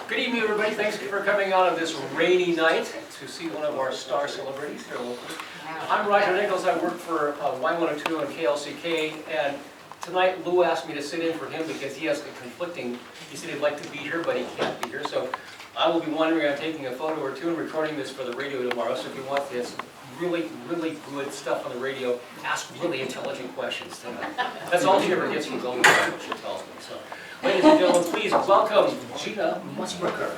Good evening, everybody. Thanks for coming out on this rainy night to see one of our star celebrities here locally. I'm Roger Nichols. I work for Y102 and KLCK, and tonight Lou asked me to sit in for him because he has a conflicting. He said he'd like to be here, but he can't be here. So I will be wondering on taking a photo or two and recording this for the radio tomorrow. So if you want this really good stuff on the radio, ask really intelligent questions tonight. That's all she ever gets from Goldendale, she tells me. So, ladies and gentlemen, please welcome Gina Mosbrucker.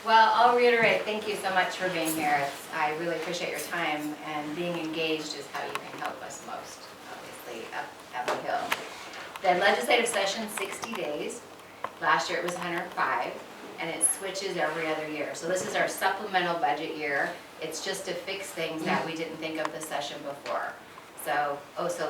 Well, I'll reiterate, thank you so much for being here. I really appreciate your time, and being engaged is how you can help us most, obviously, up the hill. The legislative session, 60 days. Last year it was 105, and it switches every other year. So this is our supplemental budget year. It's just to fix things that we didn't think of the session before. So,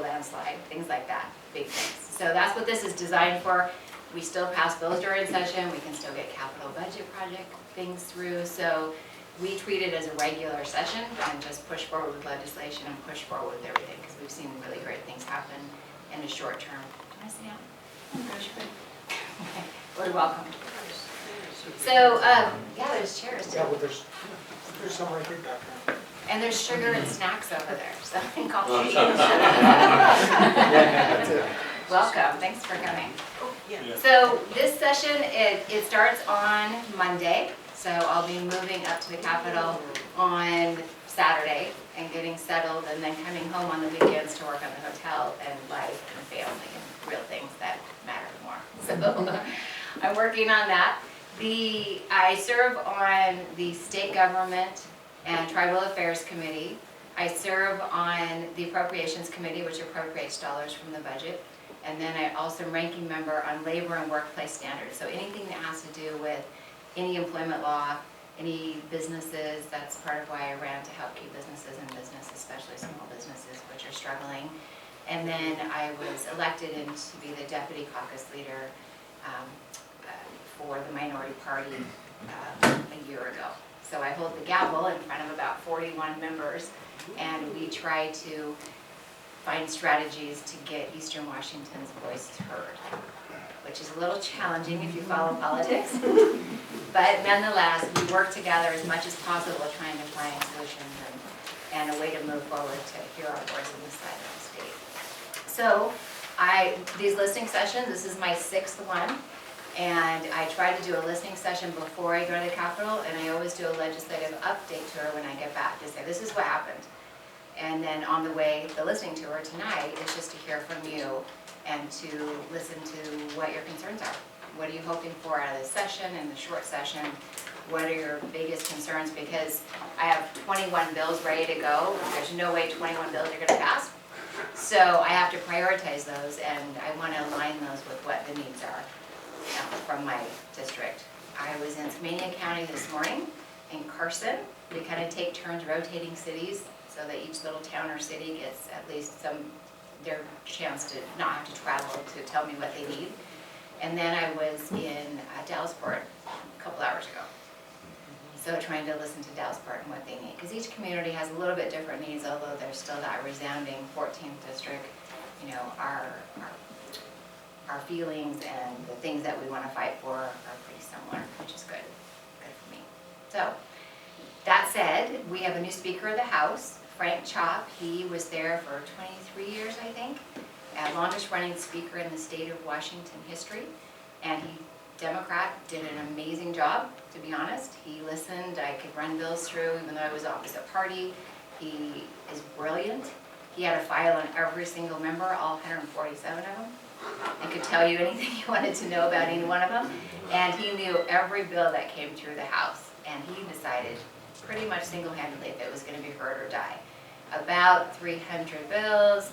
landslide, things like that, big things. So that's what this is designed for. We still pass bills during session. We can still get capital budget project things through. So we treat it as a regular session and just push forward with legislation and push forward with everything because we've seen really great things happen in the short term. Can I sit down? Okay. Well, you're welcome. So, yeah, there's chairs too. Yeah, well, there's some right here back there. And there's sugar and snacks over there, so and coffee. Welcome, thanks for coming. So this session, it starts on Monday, so I'll be moving up to the Capitol on Saturday and getting settled and then coming home on the weekends to work on the hotel and life and family and real things that matter more. So I'm working on that. I serve on the state government and tribal affairs committee. I serve on the appropriations committee, which appropriates dollars from the budget. And then I also am ranking member on labor and workplace standards. So anything that has to do with any employment law, any businesses, that's part of why I ran to help keep businesses in business, especially small businesses which are struggling. And then I was elected to be the deputy caucus leader for the minority party a year ago. So I hold the gavel in front of about 41 members, and we try to find strategies to get Eastern Washington's voice heard, which is a little challenging if you follow politics. But nonetheless, we work together as much as possible trying to find solutions and a way to move forward to hear our voice on this side of the state. So these listening sessions, this is my 6th one. And I try to do a listening session before I go to the Capitol, and I always do a legislative update to her when I get back to say, this is what happened. And then on the way, the listening to her tonight is just to hear from you and to listen to what your concerns are. What are you hoping for out of this session and the short session? What are your biggest concerns? Because I have 21 bills ready to go. There's no way 21 bills are going to pass. So I have to prioritize those, and I want to align those with what the needs are from my district. I was in Skamania County this morning, in Carson. We kind of take turns rotating cities so that each little town or city gets at least their chance to not have to travel to tell me what they need. And then I was in Dallasport a couple hours ago. So trying to listen to Dallasport and what they need. Because each community has a little bit different needs, although there's still that resounding 14th district, our feelings and the things that we want to fight for are pretty similar, which is good for me. So, that said, we have a new Speaker of the House, Frank Chop. He was there for 23 years, I think, longest running Speaker in the state of Washington history, and Democrat, did an amazing job, to be honest. He listened, I could run bills through, even though I was opposite party. He is brilliant. He had a file on every single member, all 147 of them. And could tell you anything you wanted to know about any one of them. And he knew every bill that came through the House. And he decided pretty much single-handedly if it was going to be heard or die. About 300 bills,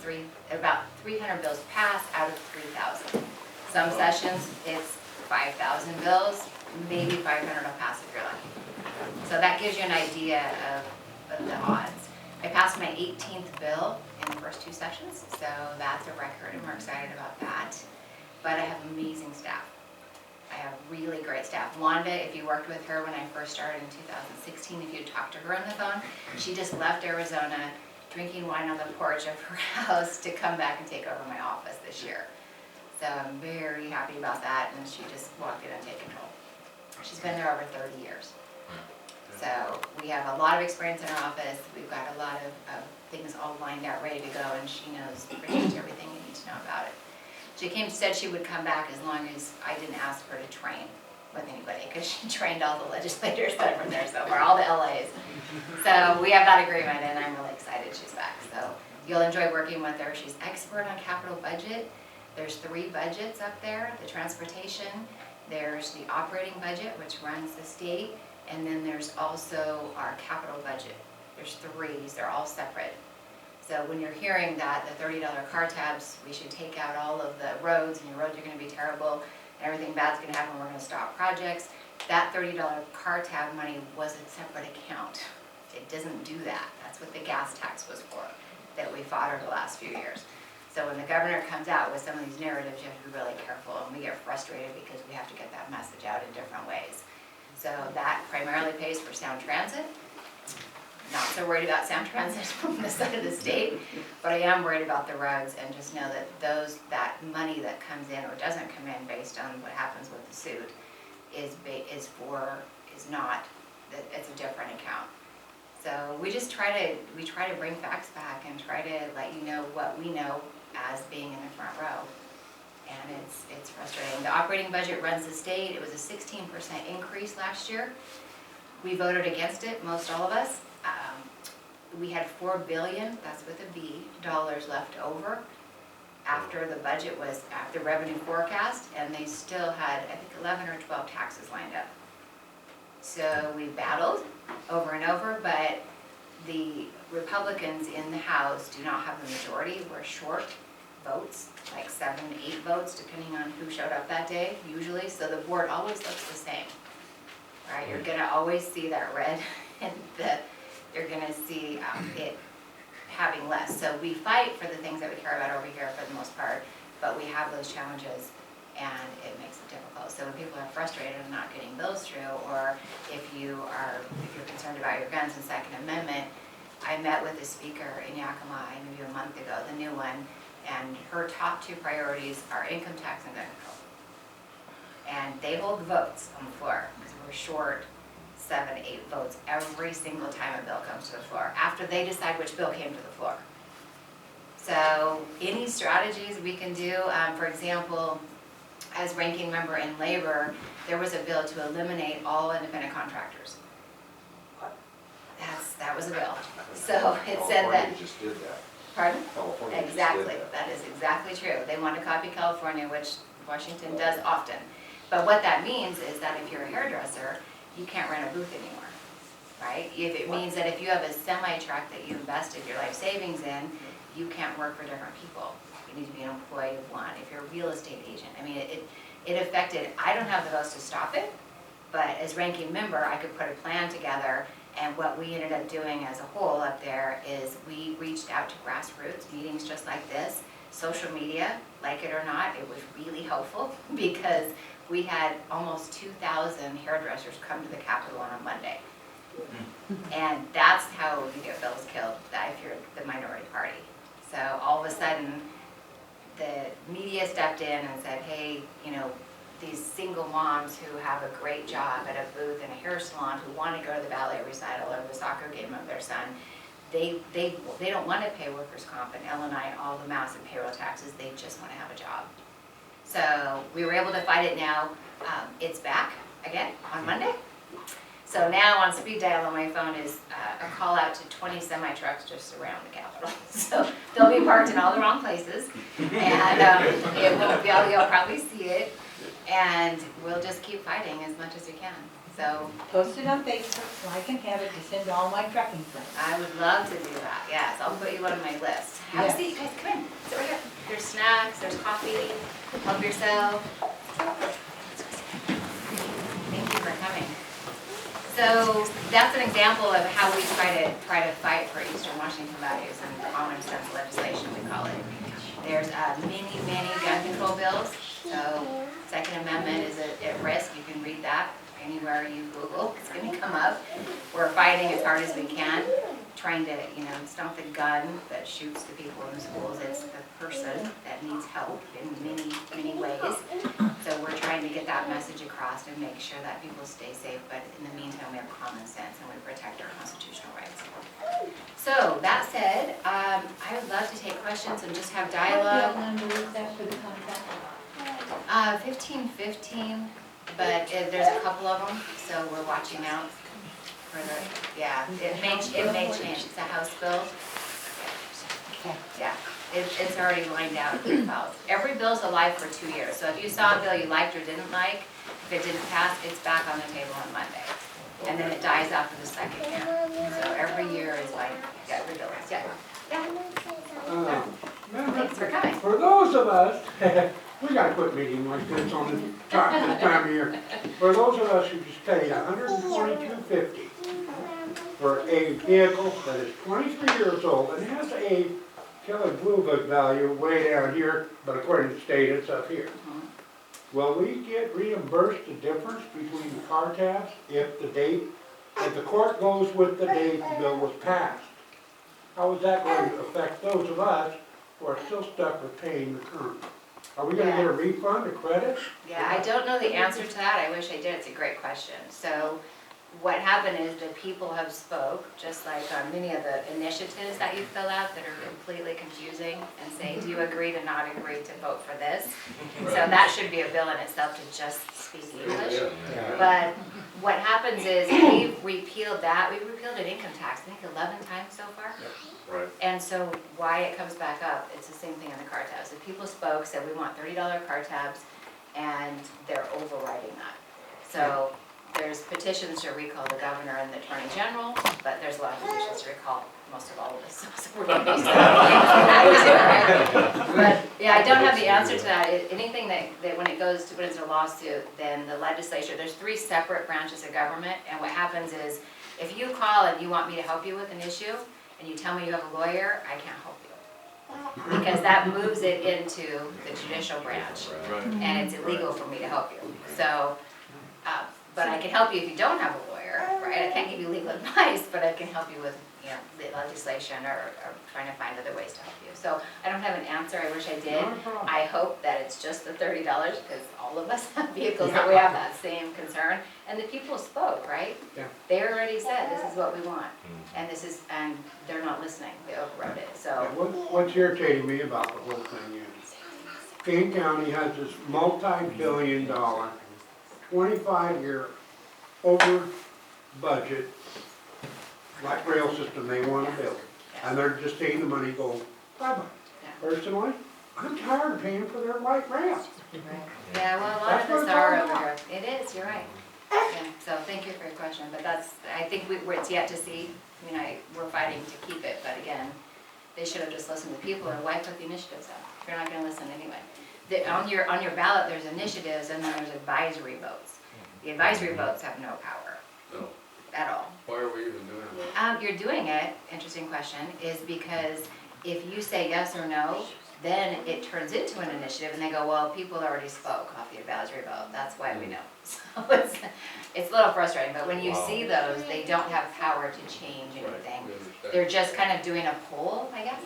about 300 bills passed out of 3,000. Some sessions, it's 5,000 bills, maybe 500 will pass if you're lucky. So that gives you an idea of the odds. I passed my 18th bill in the first 2 sessions, so that's a record, and we're excited about that. But I have amazing staff. I have really great staff. Wanda, if you worked with her when I first started in 2016, if you talked to her on the phone, she just left Arizona drinking wine on the porch of her house to come back and take over my office this year. So I'm very happy about that, and she just walked in and take control. She's been there over 30 years. So we have a lot of experience in our office. We've got a lot of things all lined out, ready to go, and she knows pretty much everything you need to know about it. She said she would come back as long as I didn't ask her to train with anybody, because she trained all the legislators that were there so far, all the LAs. So we have that agreement, and I'm really excited she's back. So you'll enjoy working with her. She's expert on capital budget. There's 3 budgets up there: the transportation, there's the operating budget, which runs the state, and then there's also our capital budget. There's 3, they're all separate. So when you're hearing that the $30 car tabs, we should take out all of the roads, and your roads are gonna be terrible, and everything bad's gonna happen, we're gonna stop projects, that $30 car tab money was a separate account. It doesn't do that. That's what the gas tax was for, that we fought over the last few years. So when the governor comes out with some of these narratives, you have to be really careful, and we get frustrated because we have to get that message out in different ways. So that primarily pays for sound transit. Not so worried about sound transit from this side of the state, but I am worried about the roads, and just know that that money that comes in or doesn't come in based on what happens with the suit it's a different account. So we just try to bring facts back and try to let you know what we know as being in the front row. And it's frustrating. The operating budget runs the state. It was a 16% increase last year. We voted against it, most all of us. We had $4 billion, that's with a B, dollars left over after the budget was at the revenue forecast, and they still had, I think, 11 or 12 taxes lined up. So we battled over and over, but the Republicans in the House do not have the majority. We're short votes, like 7, 8 votes, depending on who showed up that day, usually. So the board always looks the same, right? You're gonna always see that red, and you're gonna see it having less. So we fight for the things that we care about over here for the most part, but we have those challenges, and it makes it difficult. So when people are frustrated and not getting bills through, or if you're concerned about your guns and Second Amendment, I met with the speaker in Yakima maybe a month ago, the new one, and her top 2 priorities are income tax and gun control. And they hold the votes on the floor, because we're short 7, 8 votes every single time a bill comes to the floor, after they decide which bill came to the floor. So any strategies we can do, for example, as ranking member in labor, there was a bill to eliminate all independent contractors. That was a bill. So it said that. California just did that. Pardon? California Exactly, just did that. that is exactly true. They want to copy California, which Washington does often. But what that means is that if you're a hairdresser, you can't rent a booth anymore, right? If it means that if you have a semi-truck that you invested your life savings in, you can't work for different people. You need to be an employee of one. If you're a real estate agent, I mean, it affected, I don't have the votes to stop it, but as ranking member, I could put a plan together. And what we ended up doing as a whole up there is we reached out to grassroots meetings just like this. Social media, like it or not, it was really helpful, because we had almost 2,000 hairdressers come to the Capitol on a Monday. And that's how you get bills killed, that if you're the minority party. So all of a sudden, the media stepped in and said, hey, you know, these single moms who have a great job at a booth in a hair salon, who want to go to the ballet recital or the soccer game of their son, they don't want to pay workers' comp and L&I and all the massive payroll taxes. They just want to have a job. So we were able to fight it now. It's back again on Monday. So now on speed dial on my phone is a call out to 20 semi-trucks just around the Capitol. So they'll be parked in all the wrong places, and it won't be, you'll probably see it. And we'll just keep fighting as much as we can. So Post it on Facebook so I can have it to send to all my trucking friends. I would love to do that. Yes, I'll put you on my list. Have a seat, guys. Come in. Sit right here. There's snacks. There's coffee. Help yourself. Thank you for coming. So that's an example of how we try to fight for Eastern Washington values and common sense legislation, we call it. There's many gun control bills. So Second Amendment is at risk. You can read that anywhere you Google. It's going to come up. We're fighting as hard as we can, trying to, it's not the gun that shoots the people in the schools. It's the person that needs help in many make sure that people stay safe, but in the meantime, we have common sense and we protect our constitutional rights. So, that said, I would love to take questions and just have What dialogue. bill number is that for the contract? 1515, but there's a couple of them, so we're watching out for the, yeah, it may change. It's a House bill. Yeah, it's already lined out and filed. Every bill's alive for 2 years, so if you saw a bill you liked or didn't like, if it didn't pass, it's back on the table on Monday. And then it dies after the second year. So every year is like, yeah, every bill is, yeah. Thanks for coming. For those of us, we gotta quit meeting like this on this time of year. For those of us who just paid $122.50 for a vehicle that is 23 years old and has a Kelly Blue Book value way down here, but according to the state, it's up here. Will we get reimbursed the difference between the car tabs if the court goes with the date the bill was passed? How is that going to affect those of us who are still stuck with paying the current? Are we gonna get a refund, a credit? Yeah, I don't know the answer to that. I wish I did. It's a great question. So what happened is the people have spoke, just like on many of the initiatives that you fill out that are completely confusing and say, do you agree to not agree to vote for this? So that should be a bill in itself to just speak English. But what happens is we've repealed that. We've repealed an income tax, I think 11 times so far. Right. And so why it comes back up, it's the same thing on the car tabs. The people spoke, said we want $30 car tabs, and they're overriding that. So there's petitions to recall the governor and the attorney general, but there's a lot of petitions to recall most of all of this. So we're gonna be But yeah, I don't have the answer to that. Anything that when it goes to, when it's a lawsuit, then the legislature, there's 3 separate branches of government, and what happens is, if you call and you want me to help you with an issue, and you tell me you have a lawyer, I can't help you. Because that moves it into the judicial branch, and it's illegal for me to help you. So, but I can help you if you don't have a lawyer, right? I can't give you legal advice, but I can help you with, you know, the legislation or trying to find other ways to help you. So I don't have an answer. I wish I did. I hope that it's just the $30 because all of us have vehicles that we have that same concern. And the people spoke, right? Yeah. They already said, this is what we want. And they're not listening. They overrode it, so. What's irritating me about the whole thing is, Kane County has this multi-billion-dollar, 25-year over budget, like rail system they want to build. And they're just seeing the money go bye-bye. Personally, I'm tired of paying for their light rail. Yeah, well, a lot of us are over here. It is, you're right. Yeah, so thank you for your question, but I think it's yet to see. I mean, we're fighting to keep it, but again, they should have just listened to people, or why put the initiatives out if you're not gonna listen anyway. On your ballot, there's initiatives and then there's advisory votes. The advisory votes have no power. No. At all. Why are we even doing that? You're doing it, interesting question, is because if you say yes or no, then it turns into an initiative and they go, well, people already spoke off the advisory vote, that's why we know. So it's a little frustrating, but when you see those, they don't have power to change anything. They're just kind of doing a poll, I guess,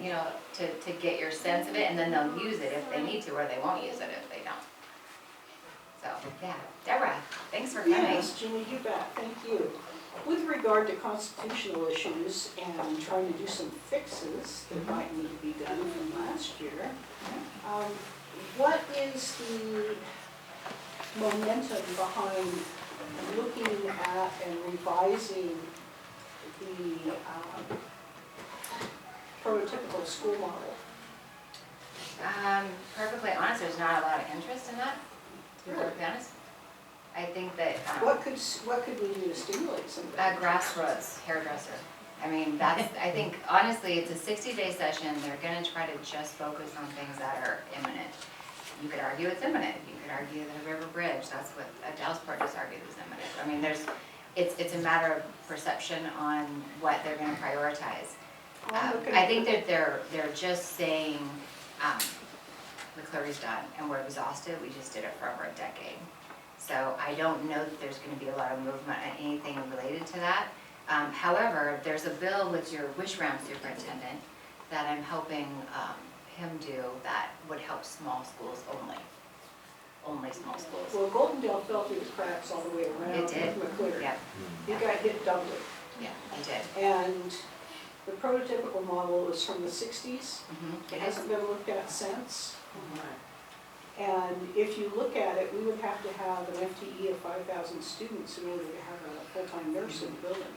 you know, to get your sense of it, and then they'll use it if they need to, or they won't use it if they don't. So, yeah. Deborah, thanks for coming. Yes, Gina, you bet, thank you. With regard to constitutional issues and trying to do some fixes that might need to be done from last year, what is the momentum behind looking at and revising the prototypical school model? Perfectly honest, there's not a lot of interest in that, to be perfectly honest. I think that. What could we do to stimulate some of that? Grassroots hairdresser. I mean, I think, honestly, it's a 60-day session. They're gonna try to just focus on things that are imminent. You could argue it's imminent. You could argue the River Bridge. That's what Dalesport just argued was imminent. I mean, it's a matter of perception on what they're gonna prioritize. I think that they're just saying, McCleary's done and we're exhausted. We just did it for over a decade. So I don't know that there's going to be a lot of movement on anything related to that. However, there's a bill with your wish round superintendent that I'm helping him do that would help small schools only. only small schools. Well, Goldendale fell through the cracks all the way around. It did. With McCleary. Yeah, It got hit doubly. yeah, it did. And the prototypical model is from the 60s. Mhm. It hasn't been looked at since. Mhm. And if you look at it, we would have to have an FTE of 5,000 students in order to have a full-time nurse in the building.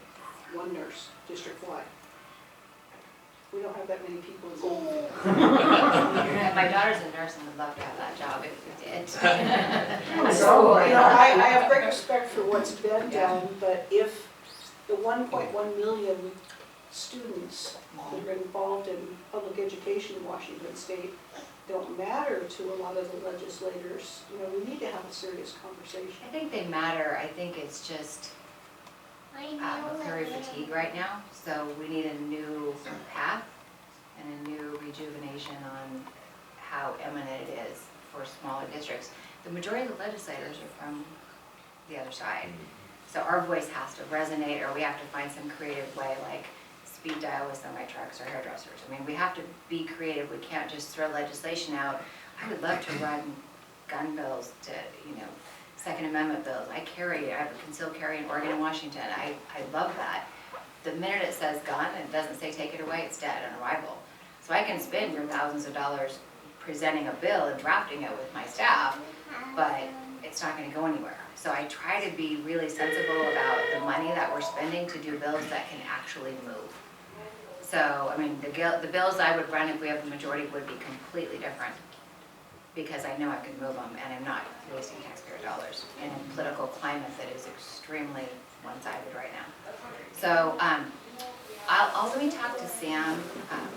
One nurse, district-wide. We don't have that many people in Goldendale. And my daughter's a nurse and would love to have that job if we did. So, you know, I have great respect for what's been done, but if the 1.1 million students that are involved in public education in Washington State don't matter to a lot of the legislators, you know, we need to have a serious conversation. I think they matter. I think it's just very fatigued right now. So we need a new path and a new rejuvenation on how eminent it is for smaller districts. The majority of the legislators are from the other side. So our voice has to resonate, or we have to find some creative way, like speed dial with semi-trucks or hairdressers. I mean, we have to be creative. We can't just throw legislation out. I would love to run gun bills to, you know, Second Amendment bills. I can still carry in Oregon and Washington. I love that. The minute it says gun and it doesn't say take it away, it's dead on arrival. So I can spend your thousands of dollars presenting a bill and drafting it with my staff, but it's not going to go anywhere. So I try to be really sensible about the money that we're spending to do bills that can actually move. So, I mean, the bills I would run if we have the majority would be completely different, because I know I can move them and I'm not wasting taxpayer dollars in a political climate that is extremely one-sided right now. So let me talk to Sam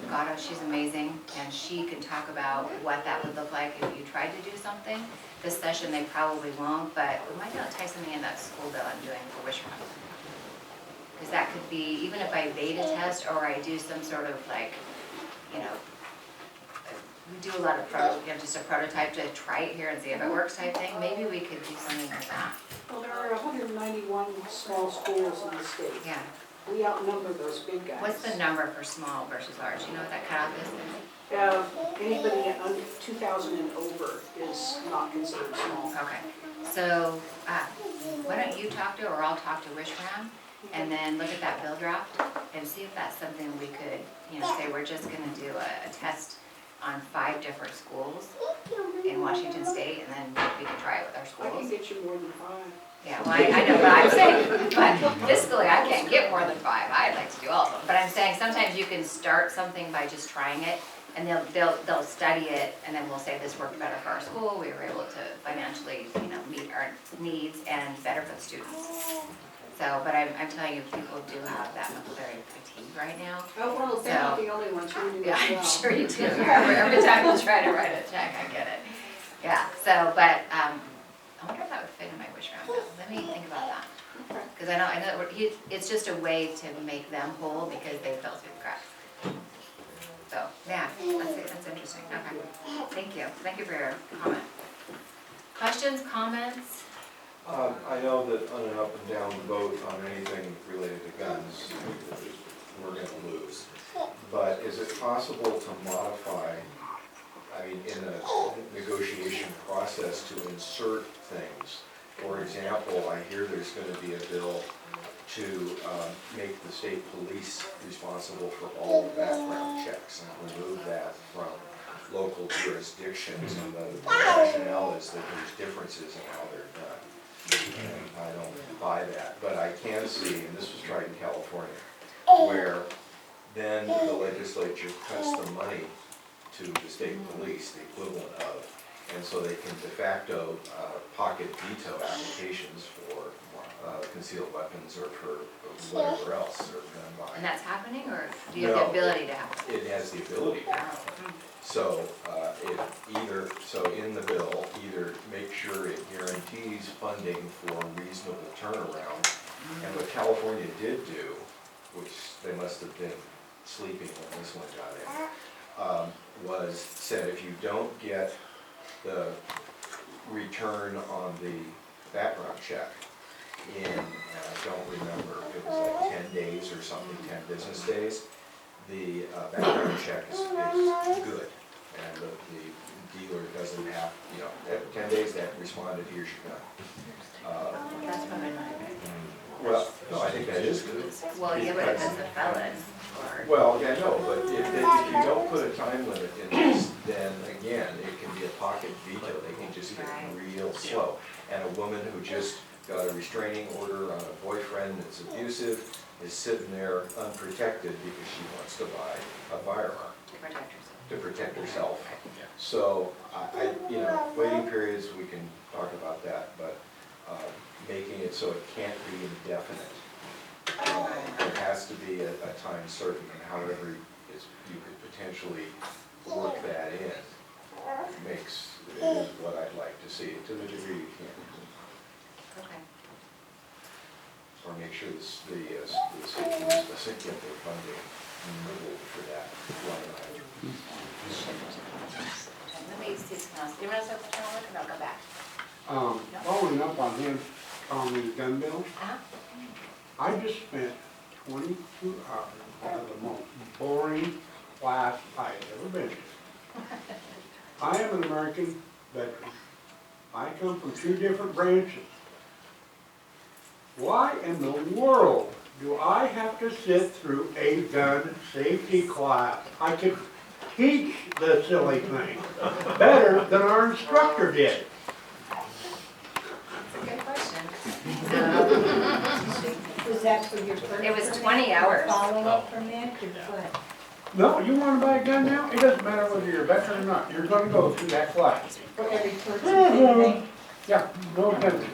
Gatto. She's amazing, and she can talk about what that would look like if you tried to do something. This session they probably won't, but we might be able to tie something in that school bill I'm doing for Wishram. Because that could be, even if I beta test or I do some sort of like, you know, we do a lot of just a prototype to try it here and see if it works type thing. Maybe we could do something like that. Well, there are 191 small schools in the state. Yeah. We outnumber those big guys. What's the number for small versus large? You know what that cutoff is? Anybody under 2,000 and over is not considered small. Okay. So why don't you talk to, or I'll talk to Wishram, and then look at that bill draft and see if that's something we could, you know, say we're just going to do a test on 5 different schools in Washington State, and then we can try it with our I can schools. get you more than 5. Yeah, well, I know, but I'm saying, but fiscally, I can't get more than 5. I'd like to do all of them. But I'm saying sometimes you can start something by just trying it, and they'll study it, and then we'll say this worked better for our school. We were able to financially, you know, meet our needs and better for the students. So, but I'm telling you, people do have that McCleary fatigue right now. Oh, well, they're not the only ones who do Yeah, as I'm well. sure you do. Every time you try to write a check, I get it. Yeah, so, but I wonder if that would fit in my wish round bill. Let me think about that. Because I know that it's just a way to make them whole because they fell through the cracks. So, yeah, that's interesting. Okay, thank you. Thank you for your comment. Questions, comments? I know that on an up and down vote on anything related to guns, we're going to lose. But is it possible to modify, I mean, in a negotiation process to insert things? For example, I hear there's going to be a bill to make the state police responsible for all the background checks and remove that from local jurisdictions. And the rationale is that there's differences in how they're done. And I don't buy that, but I can see, and this was tried in California, where then the legislature cuts the money to the state police, the equivalent of, and so they can de facto pocket veto applications for concealed weapons or for whatever else, or gun buying. And that's happening, or do you have the ability to have it? It has the ability to happen. So in the bill, either make sure it guarantees funding for reasonable turnaround, and what California did do, which they must have been sleeping when this one got in, was said if you don't get the return on the background check in, and I don't remember, it was like 10 days or something, 10 business days, the background check is good. And the dealer doesn't have, you know, at 10 days they haven't responded, here's your gun. That's probably not Well, no, I think that is good. good. Well, yeah, but if it's a felon, or, Well, yeah, no, but if you don't put a time limit in this, then again, it can be a pocket veto, they can just get real slow. And a woman who just got a restraining order on a boyfriend that's abusive is sitting there unprotected because she wants to buy a firearm to protect yourself. to protect herself. So, you know, waiting periods, we can talk about that, but making it so it can't be indefinite. There has to be a time certain, and however you could potentially work that in is what I'd like to see, to the degree you can. Okay. Or make sure the city doesn't get their funding for that line item. Let me see something else. Anyone else have a turn look, and I'll go back. Following up on him, on the gun bill, Uh-huh. I just spent 22 hours on the most boring class I've ever been to. I am an American veteran. I come from 2 different branches. Why in the world do I have to sit through a gun safety class? I could teach the silly thing better than our instructor did. That's a good question. Was that for your first? It was 20 hours. Follow up from that, or what? No, you want to buy a gun now? It doesn't matter whether you're a veteran or not. You're going to go through that class. For every person, same thing? Yeah, no penalty.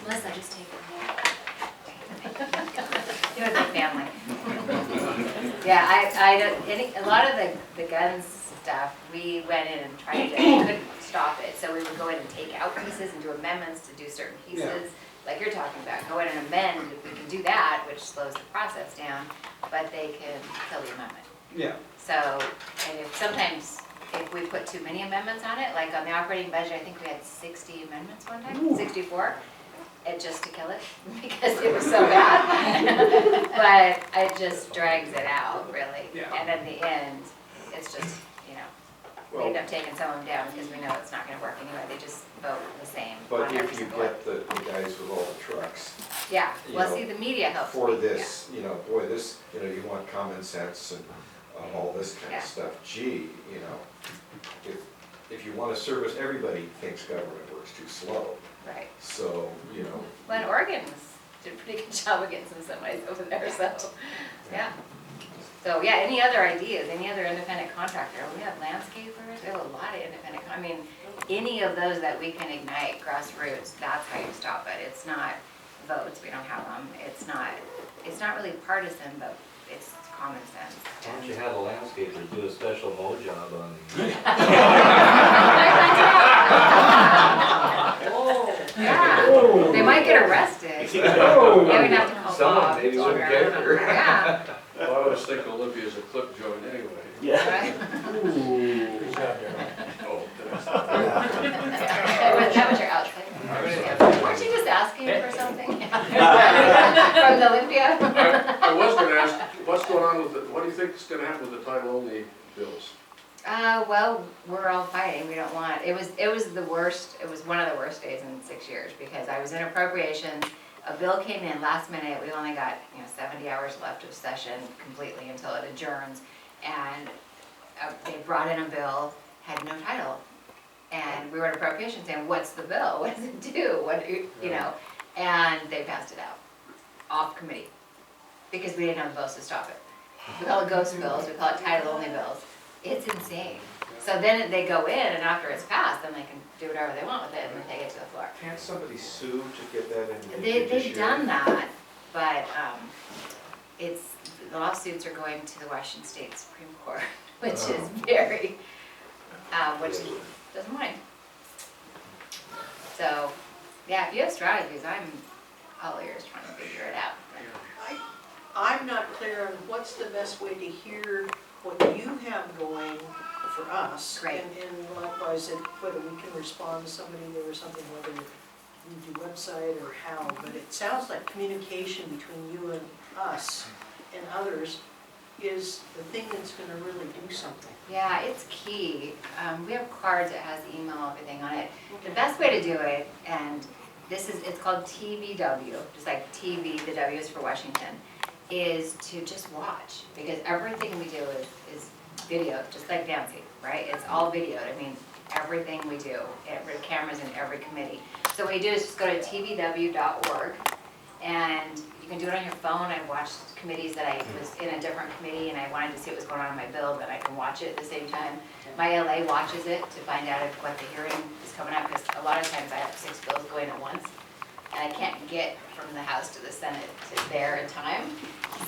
Melissa, just take it. It was a family. Yeah, I don't, a lot of the guns stuff, we went in and tried to, couldn't stop it. So we would go in and take out pieces and do amendments to do certain pieces. Like you're talking about, go in and amend, if we can do that, which slows the process down, but they can kill the amendment. Yeah. So, and sometimes if we put too many amendments on it, like on the operating budget, I think we had 60 amendments one time, Ooh. 64, just to kill it, because it was so bad. But it just drags it out, really. Yeah. And in the end, it's just, you know, we end up taking some of them down because we know it's not gonna work anyway, they just vote the same But on every if you single one. get the guys with all the trucks Yeah, you well, know, see, the media helps. for me, this, you know, boy, this, you know, you want common sense and all this kind Yeah. of stuff. Gee, you know, if you want to service, everybody thinks government works too slow. Yeah, right. So, you know. Well, and Oregon's did a pretty good job of getting some semis over there, so, yeah. So, yeah, any other ideas, any other independent contractor? We have landscapers, we have a lot of independent, I mean, any of those that we can ignite grassroots, that's how you stop it. It's not votes, we don't have them. It's not really partisan, but it's common sense. Why don't you have a landscaper do a special mow job on? Yeah, they might get arrested. Oh. Yeah, we'd have to call Someone Bob. maybe wouldn't care. Yeah, Well, I was thinking Olympia's a clip joint anyway. right. Ooh. Good job, Darrell. Oh, That was your outside. Weren't you just asking for something? From the Olympia? I was gonna ask, what's going on with the, what do you think is gonna happen with the title-only bills? Well, we're all fighting, we don't want, it was the worst, it was one of the worst days in 6 years, because I was in appropriations, a bill came in last minute, we only got, 70 hours left of session completely until it adjourns, and they brought in a bill, had no title, and we were in appropriations saying, what's the bill, what does it do, and they passed it out, off committee, because we didn't have the votes to stop it. We call it ghost bills, we call it title-only bills. It's insane. So then they go in, and after it's passed, then they can do whatever they want with it, and then take it to the floor. Can't somebody sue to get that in the They've judiciary? done that, but the lawsuits are going to the Washington State Supreme Court, which is very, which doesn't mind. So, yeah, if you have strategies, I'm all ears trying to figure it out. I'm not clear on what's the best way to hear what you have going for us. Great. And likewise, whether we can respond to somebody or something, whether we do website or how, but it sounds like communication between you and us and others is the thing that's gonna really do something. Yeah, it's key. We have cards that has the email, everything on it. The best way to do it, and it's called TVW, just like TV, the W is for Washington, is to just watch, because everything we do is video, just like dancing, right? It's all videoed. I mean, everything we do, every cameras in every committee. So what you do is just go to tvw.org, and you can do it on your phone. I've watched committees that I was in a different committee and I wanted to see what was going on in my bill, but I can watch it at the same time. My LA watches it to find out what the hearing is coming up, because a lot of times I have 6 bills going at once, and I can't get from the House to the Senate to there in time.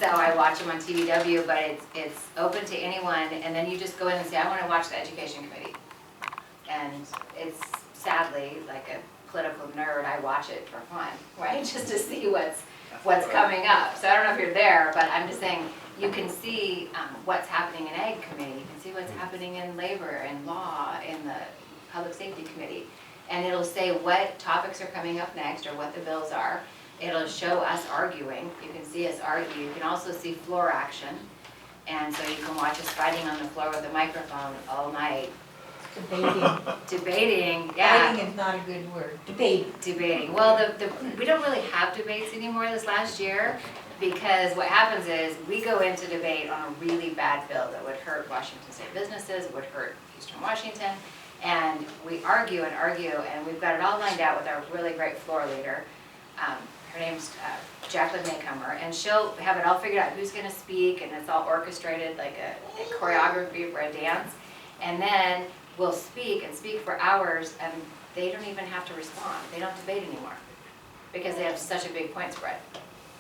So I watch them on TVW, but it's open to anyone, and then you just go in and say, I want to watch the Education Committee. And it's sadly, like a political nerd, I watch it for fun, right? Just to see what's coming up. So I don't know if you're there, but I'm just saying, you can see what's happening in Ag Committee, you can see what's happening in Labor and Law, in the Public Safety Committee. And it'll say what topics are coming up next or what the bills are. It'll show us arguing. You can see us argue. You can also see floor action. And so you can watch us fighting on the floor with a microphone all night. Debating, yeah. Fighting is not a good word. Debating. Well, we don't really have debates anymore this last year, because what happens is we go into debate on a really bad bill that would hurt Washington State businesses, it would hurt Eastern Washington, and we argue and argue, and we've got it all lined out with our really great floor leader. Her name's Jacqueline Maycomer, and she'll have it all figured out who's going to speak, and it's all orchestrated like a choreography for a dance, and then we'll speak and speak for hours, and they don't even have to respond. They don't debate anymore because they have such a big point spread.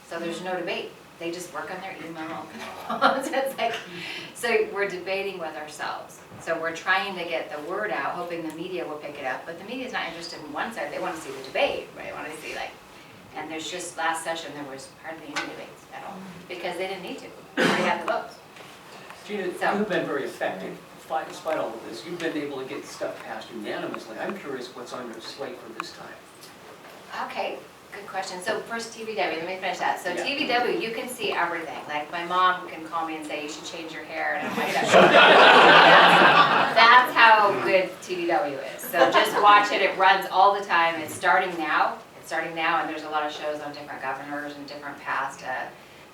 So there's no debate. They just work on their email. It's like, so we're debating with ourselves. So we're trying to get the word out, hoping the media will pick it up. But the media's not interested in one side. They want to see the debate. Right? They want to see and there's just last session there was hardly any debates at all because they didn't need to. They already had the votes. Gina, you've been very effective. Despite all of this, you've been able to get stuff passed unanimously. I'm curious what's on your slate for this time. Okay, good question. So first TVW, let me finish that. So Yeah. TVW, you can see everything. Like my mom can call me and say, you should change your hair, and I'm like, that's how good TVW is. So just watch it. It runs all the time. It's starting now. And there's a lot of shows on different governors and different past.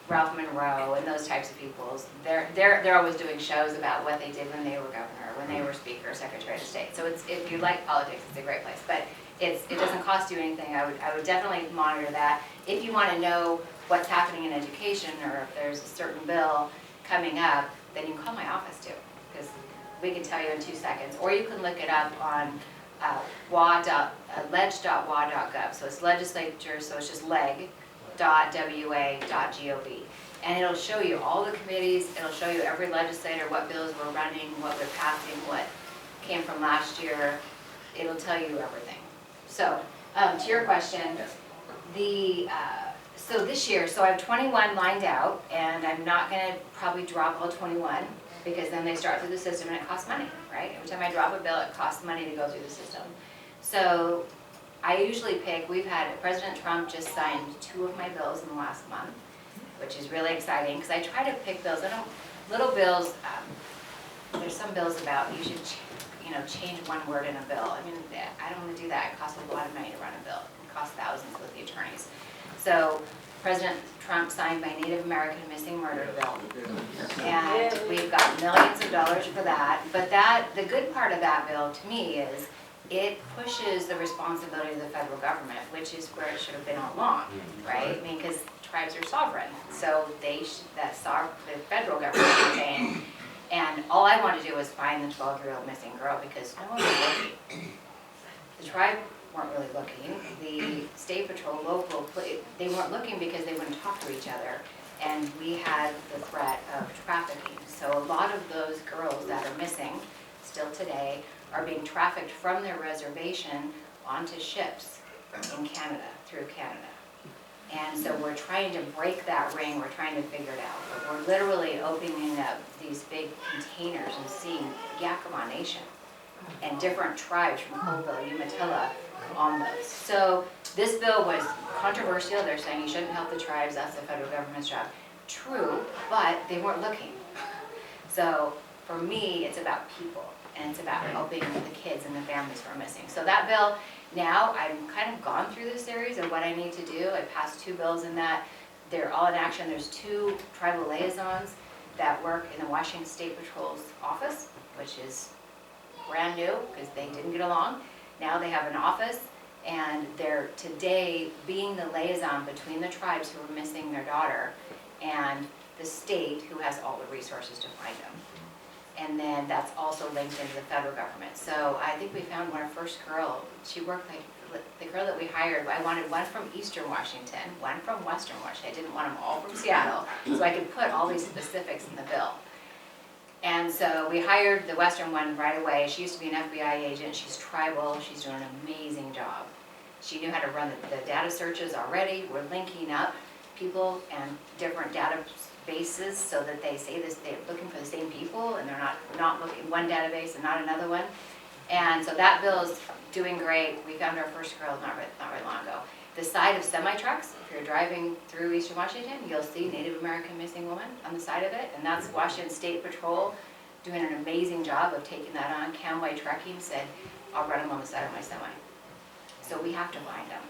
Ralph Monroe and those types of people. They're always doing shows about what they did when they were governor, when they were speaker, secretary of state. So if you like politics, it's a great place. But it doesn't cost you anything. I would definitely monitor that. If you want to know what's happening in education, or if there's a certain bill coming up, then you can call my office too, because we can tell you in 2 seconds. Or you can look it up on leg.wa.gov. So it's legislature, so it's just leg.wa.gov. And it'll show you all the committees, it'll show you every legislator, what bills we're running, what we're passing, what came from last year. It'll tell you everything. So, to your question, so this year, so I have 21 lined out, and I'm not gonna probably drop all 21, because then they start through the system and it costs money, right? Every time I drop a bill, it costs money to go through the system. So I usually pick, President Trump just signed 2 of my bills in the last month, which is really exciting, because I try to pick bills. Little bills, there's some bills about you should change one word in a bill. I mean, I don't want to do that. It costs a lot of money to run a bill. It costs thousands with the attorneys. So President Trump signed my Native American missing murder bill. And we've got millions of dollars for that. But the good part of that bill to me is it pushes the responsibility of the federal government, which is where it should have been all along, right? I mean, because tribes are sovereign. So the federal government is paying. And all I want to do is find the 12-year-old missing girl, because no one was looking. The tribe weren't really looking. The state patrol, local, they weren't looking because they wouldn't talk to each other. And we had the threat of trafficking. So a lot of those girls that are missing still today are being trafficked from their reservation onto ships in Canada, through Canada. And so we're trying to break that ring, we're trying to figure it out. But we're literally opening up these big containers and seeing Yakima Nation and different tribes from Colville, Umatilla on those. So this bill was controversial. They're saying you shouldn't help the tribes, that's the federal government's job. true, but they weren't looking. So for me, it's about people, and it's about helping the kids and the families who are missing. So that bill, now I've kind of gone through the series of what I need to do. I passed 2 bills in that. They're all in action. There's 2 tribal liaisons that work in the Washington State Patrol's office, which is brand new because they didn't get along. Now they have an office, and they're today being the liaison between the tribes who are missing their daughter and the state who has all the resources to find them. And then that's also linked into the federal government. So I think we found our first girl. She worked like, the girl that we hired, I wanted one from Eastern Washington, one from Western Washington. I didn't want them all from Seattle, so I could put all these specifics in the bill. And so we hired the Western one right away. She used to be an FBI agent. She's tribal. She's doing an amazing job. She knew how to run the data searches already. We're linking up people and different databases so that they say this, they're looking for the same people, and they're not looking in one database and not another one. And so that bill is doing great. We found our first girl not very long ago. The side of semi-trucks, if you're driving through Eastern Washington, you'll see Native American missing woman on the side of it, and that's Washington State Patrol doing an amazing job of taking that on. Camway Trucking said, I'll run them on the side of my semi. So we have to find them.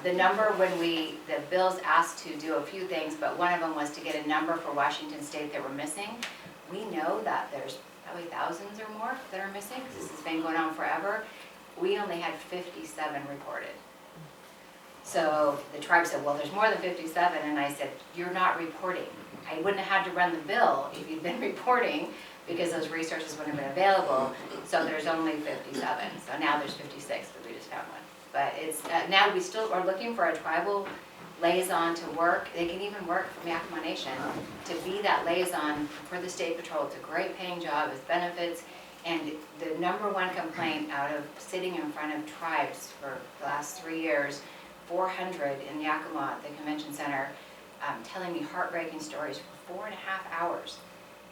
The number the bills asked to do a few things, but one of them was to get a number for Washington State that were missing. We know that there's probably thousands or more that are missing, because this has been going on forever. We only had 57 reported. So the tribe said, well, there's more than 57, and I said, you're not reporting. I wouldn't have had to run the bill if you'd been reporting, because those resources wouldn't have been available. So there's only 57. So now there's 56, but we just found one. But it's now we still are looking for a tribal liaison to work. They can even work from Yakima Nation to be that liaison for the State Patrol. It's a great paying job with benefits. And the #1 complaint out of sitting in front of tribes for the last 3 years, 400 in Yakima at the convention center, telling me heartbreaking stories for 4.5 hours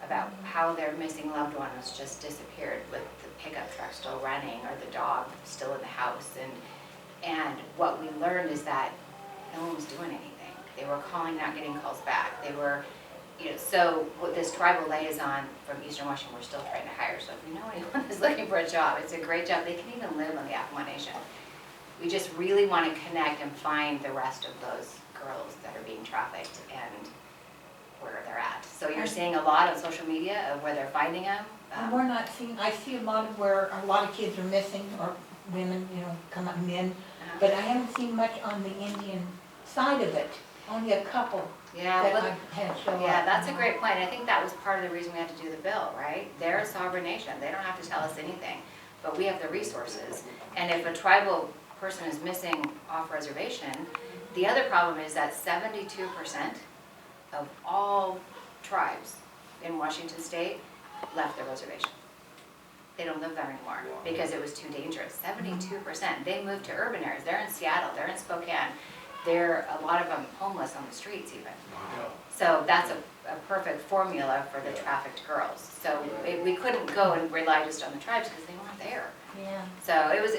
about how their missing loved one was just disappeared with the pickup truck still running or the dog still in the house. And what we learned is that no one was doing anything. They were calling, not getting calls back. They were, so with this tribal liaison from Eastern Washington, we're still trying to hire. So if you know anyone who's looking for a job, it's a great job. They can even live on the Yakima Nation. We just really want to connect and find the rest of those girls that are being trafficked and where they're at. So you're seeing a lot on social media of where they're finding them. And we're not seeing, I see a lot of where a lot of kids are missing, or women, come up, men, but I haven't seen much on the Indian side of it, only a couple Yeah, that well, I've had show up. yeah, that's a great point. I think that was part of the reason we had to do the bill, right? They're a sovereign nation. They don't have to tell us anything, but we have the resources. And if a tribal person is missing off reservation, the other problem is that 72% of all tribes in Washington State left their reservation. They don't live there anymore because it was too dangerous. 72%. They moved to urban areas. They're in Seattle. They're in Spokane. They're, a lot of them, homeless on the streets even. So that's a perfect formula for the trafficked girls. So we couldn't go and rely just on the tribes because they weren't there. Yeah. So it was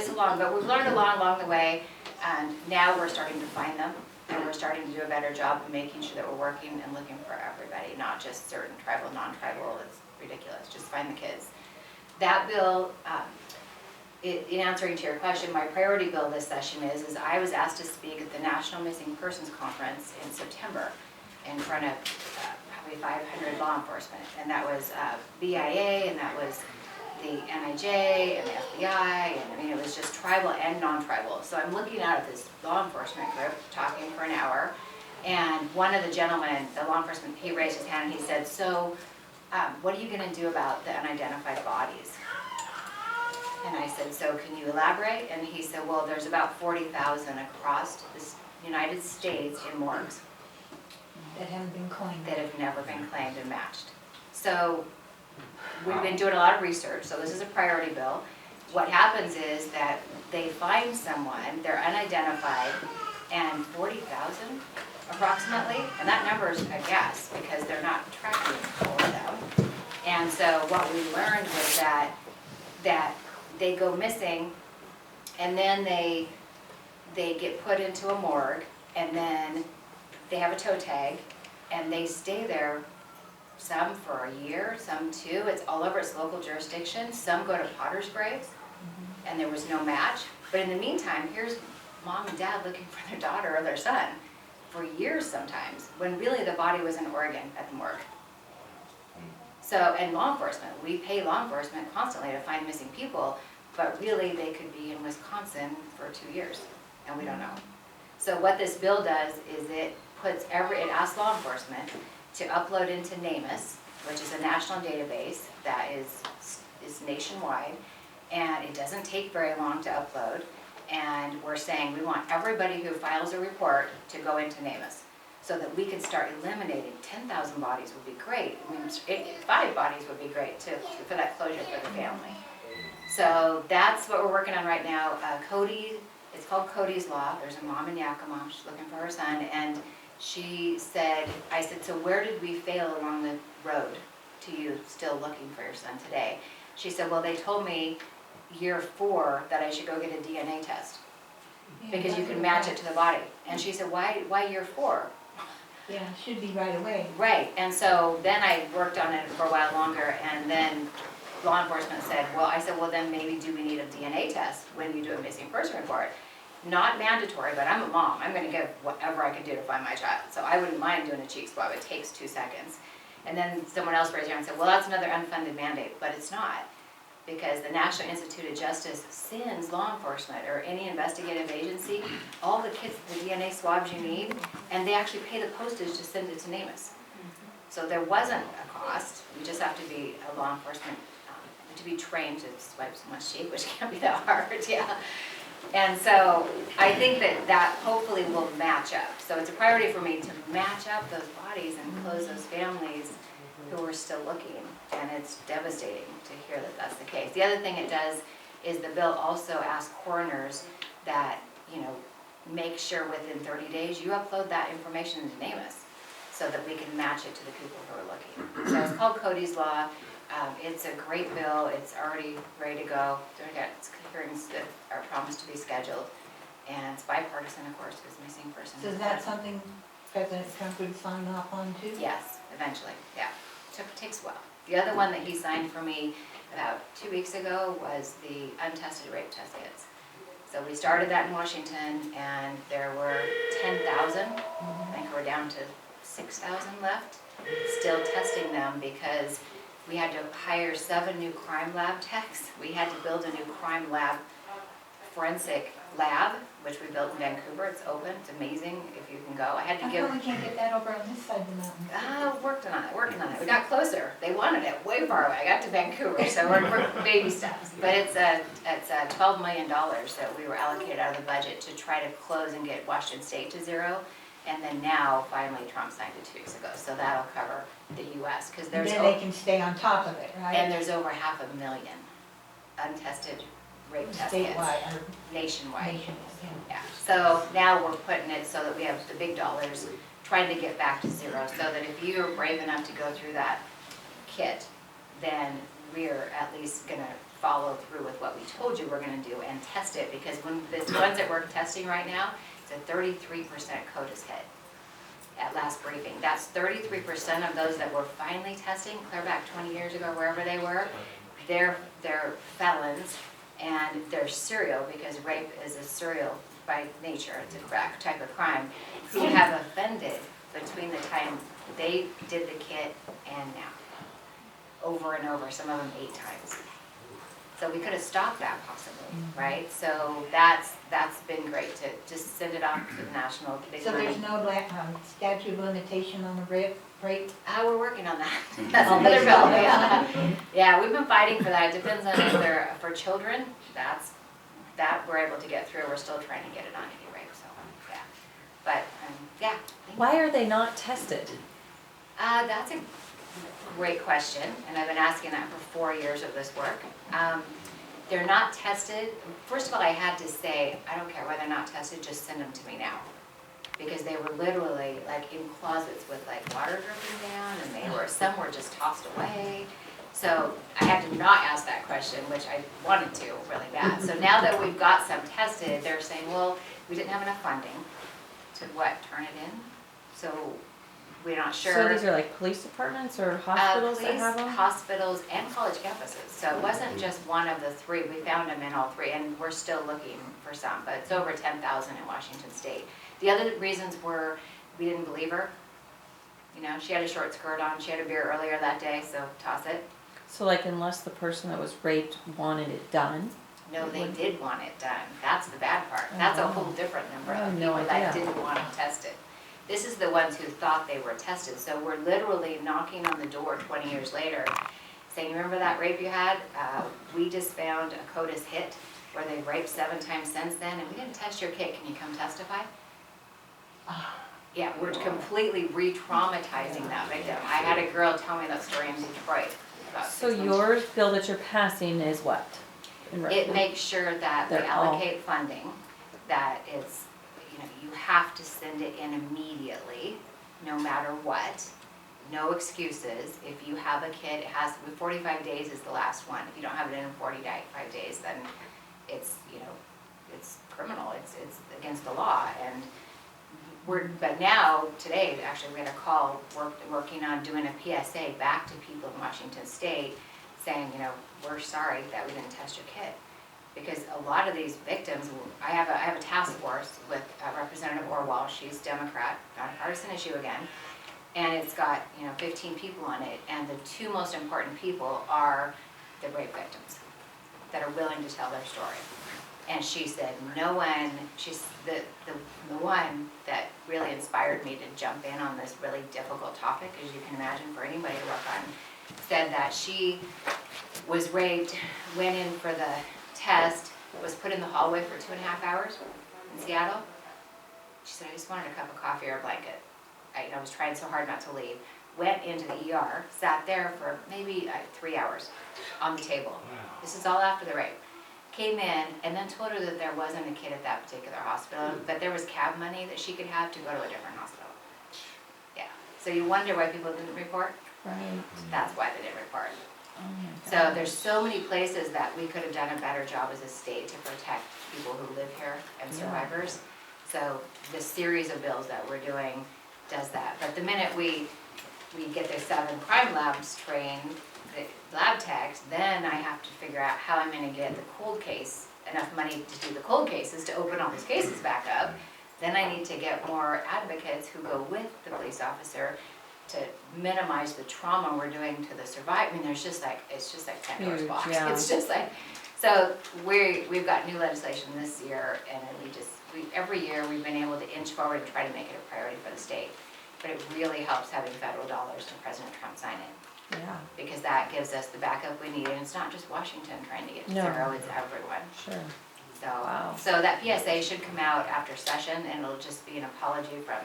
a long, but we've learned a lot along the way, and now we're starting to find them, and we're starting to do a better job of making sure that we're working and looking for everybody, not just certain tribal, non-tribal. It's ridiculous. Just find the kids. That bill, in answering to your question, my priority bill this session is I was asked to speak at the National Missing Persons Conference in September in front of probably 500 law enforcement, and that was BIA, and that was the NIJ and the FBI, and I mean it was just tribal and non-tribal. So I'm looking out at this law enforcement group talking for an hour, and one of the gentlemen, the law enforcement, he raised his hand and he said, so what are you going to do about the unidentified bodies? And I said, so can you elaborate? And he said, well, there's about 40,000 across the United States in morgues That haven't been claimed. that have never been claimed and matched. So we've been doing a lot of research, so this is a priority bill. What happens is that they find someone, they're unidentified, and 40,000 approximately, and that number is a guess because they're not tracking all of them. And so what we learned was that they go missing, and then they get put into a morgue, and then they have a toe tag, and they stay there, some for a year, some 2. It's all over its local jurisdiction. Some go to Potter's Graves, and there was no match. But in the meantime, here's mom and dad looking for their daughter or their son for years sometimes, when really the body was in Oregon at the morgue. So, and law enforcement, we pay law enforcement constantly to find missing people, but really they could be in Wisconsin for 2 years, and we don't know. So what this bill does is it asks law enforcement to upload into NamUs, which is a national database that is nationwide, and it doesn't take very long to upload. And we're saying we want everybody who files a report to go into NamUs, so that we can start eliminating. 10,000 bodies would be great. I mean, 5 bodies would be great for that closure for the family. So that's what we're working on right now. It's called Cody's Law. There's a mom in Yakima, she's looking for her son, and I said, so where did we fail along the road to you still looking for your son today? She said, well, they told me year 4 that I should go get a DNA test, because you can match it to the body. And she said, why year 4? Yeah, it should be right away. Right, and so then I worked on it for a while longer, and then law enforcement said, well, then maybe do we need a DNA test when you do a missing person report? Not mandatory, but I'm a mom. I'm gonna give whatever I can do to find my child. So I wouldn't mind doing a cheek swab. It takes 2 seconds. And then someone else raised their hand and said, well, that's another unfunded mandate, but it's not. Because the National Institute of Justice sends law enforcement or any investigative agency all the kits, the DNA swabs you need, and they actually pay the postage to send it to NamUs. So there wasn't a cost. You just have to be a law enforcement, to be trained to swipe so much sheep, which can't be that hard, yeah. And so I think that hopefully will match up. So it's a priority for me to match up those bodies and close those families who are still looking. And it's devastating to hear that that's the case. The other thing it does is the bill also asks coroners that, make sure within 30 days you upload that information into NamUs, so that we can match it to the people who are looking. So it's called Cody's Law. It's a great bill. It's already ready to go. It's hearings that are promised to be scheduled. And it's bipartisan, of course, because missing persons. So is that something President Trump would sign off on too? Yes, eventually, yeah. Takes a while. The other one that he signed for me about 2 weeks ago was the untested rape test kits. So we started that in Washington, and there were 10,000. I think we're down to 6,000 left, still testing them, because we had to hire 7 new crime lab techs. We had to build a new crime lab, forensic lab, which we built in Vancouver. It's open. It's amazing if you can go. I had to How give... come we can't get that over on this side of the mountain? Working on it. We got closer. They wanted it way far away. I got to Vancouver, so we're baby steps. But it's $12 million that we were allocated out of the budget to try to close and get Washington State to 0. And then now, finally, Trump signed it 2 weeks ago. So that'll cover the U.S. because there's Then they can stay on top of it, right? and there's over 500,000 untested rape test kits Statewide or nationwide. nationwide, yeah. Yeah, so now we're putting it so that we have the big dollars, trying to get back to 0, so that if you're brave enough to go through that kit, then we're at least gonna follow through with what we told you we're gonna do and test it, because when the ones that we're testing right now, it's a 33% CODIS hit at last briefing. That's 33% of those that we're finally testing, clear back 20 years ago, wherever they were, they're felons. And they're serial, because rape is a serial by nature, it's a type of crime, who have offended between the time they did the kit and now. Over and over, some of them 8 times. So we could have stopped that possibly, right? So that's been great to just send it off to the national. So there's no statute of limitation on the rape? We're working on that. That's another bill, yeah. Yeah, we've been fighting for that. It depends on if they're for children. That we're able to get through. We're still trying to get it on any rape, so, yeah. But, yeah. Why are they not tested? That's a great question, and I've been asking that for 4 years of this work. They're not tested. First of all, I had to say, I don't care whether they're not tested, just send them to me now. Because they were literally like in closets with like water dripping down, and some were just tossed away. So I had to not ask that question, which I wanted to really bad. So now that we've got some tested, they're saying, well, we didn't have enough funding to turn it in. So we're not sure. So these are like police departments or hospitals that Police, have them? hospitals, and college campuses. So it wasn't just one of the three. We found them in all three, and we're still looking for some, but it's over 10,000 in Washington State. The other reasons were we didn't believe her. You know, she had a short skirt on. She had a beer earlier that day, so toss it. So like unless the person that was raped wanted it done? No, they did want it done. That's the bad part. That's a whole different number I of have no people that idea. didn't want to test it. This is the ones who thought they were tested. So we're literally knocking on the door 20 years later, saying, remember that rape you had? We just found a CODIS hit where they've raped 7 times since then, and we didn't test your kid. Can you come testify? Yeah, we're completely re-traumatizing that victim. I had a girl tell me that story in Detroit. about So 6 months your bill that you're passing is what? It makes sure that we They're all- allocate funding, that it's, you know, you have to send it in immediately, no matter what. No excuses. If you have a kid, it has to be 45 days is the last one. If you don't have it in 45 days, then it's, you know, it's criminal. It's against the law. And but now, today, actually, we had a call working on doing a PSA back to people in Washington State saying, you know, we're sorry that we didn't test your kid. Because a lot of these victims, I have a task force with Representative Orwell. She's Democrat, not a partisan issue again. And it's got, you know, 15 people on it. And the 2 most important people are the rape victims that are willing to tell their story. And she said, no one, she's the one that really inspired me to jump in on this really difficult topic, as you can imagine, for anybody to work on, said that she was raped, went in for the test, was put in the hallway for 2.5 hours in Seattle. She said, I just wanted a cup of coffee or a blanket. I was trying so hard not to leave. Went into the ER, sat there for maybe 3 hours on the table. This is all after the rape. Came in and then told her that there wasn't a kid at that particular hospital, but there was cab money that she could have to go to a different hospital. Yeah, so you wonder why people didn't report? Right. That's why they didn't report. Oh my So gosh. there's so many places that we could have done a better job as a state to protect people who live here and Yeah. survivors. So this series of bills that we're doing does that. But the minute we get the 7 crime labs trained, the lab techs, then I have to figure out how I'm gonna get the cold case, enough money to do the cold cases, to open all those cases back up. Then I need to get more advocates who go with the police officer to minimize the trauma we're doing to the survivor. I mean, it's just like Pandora's Huge, box. yeah. It's just like, so we've got new legislation this year, and every year we've been able to inch forward and try to make it a priority for the state. But it really helps having federal dollars and President Trump sign it, Yeah, because that gives us the backup we need. And it's not just Washington trying to get to No. 0, it's everyone. sure. So, Wow. so that PSA should come out after session, and it'll just be an apology from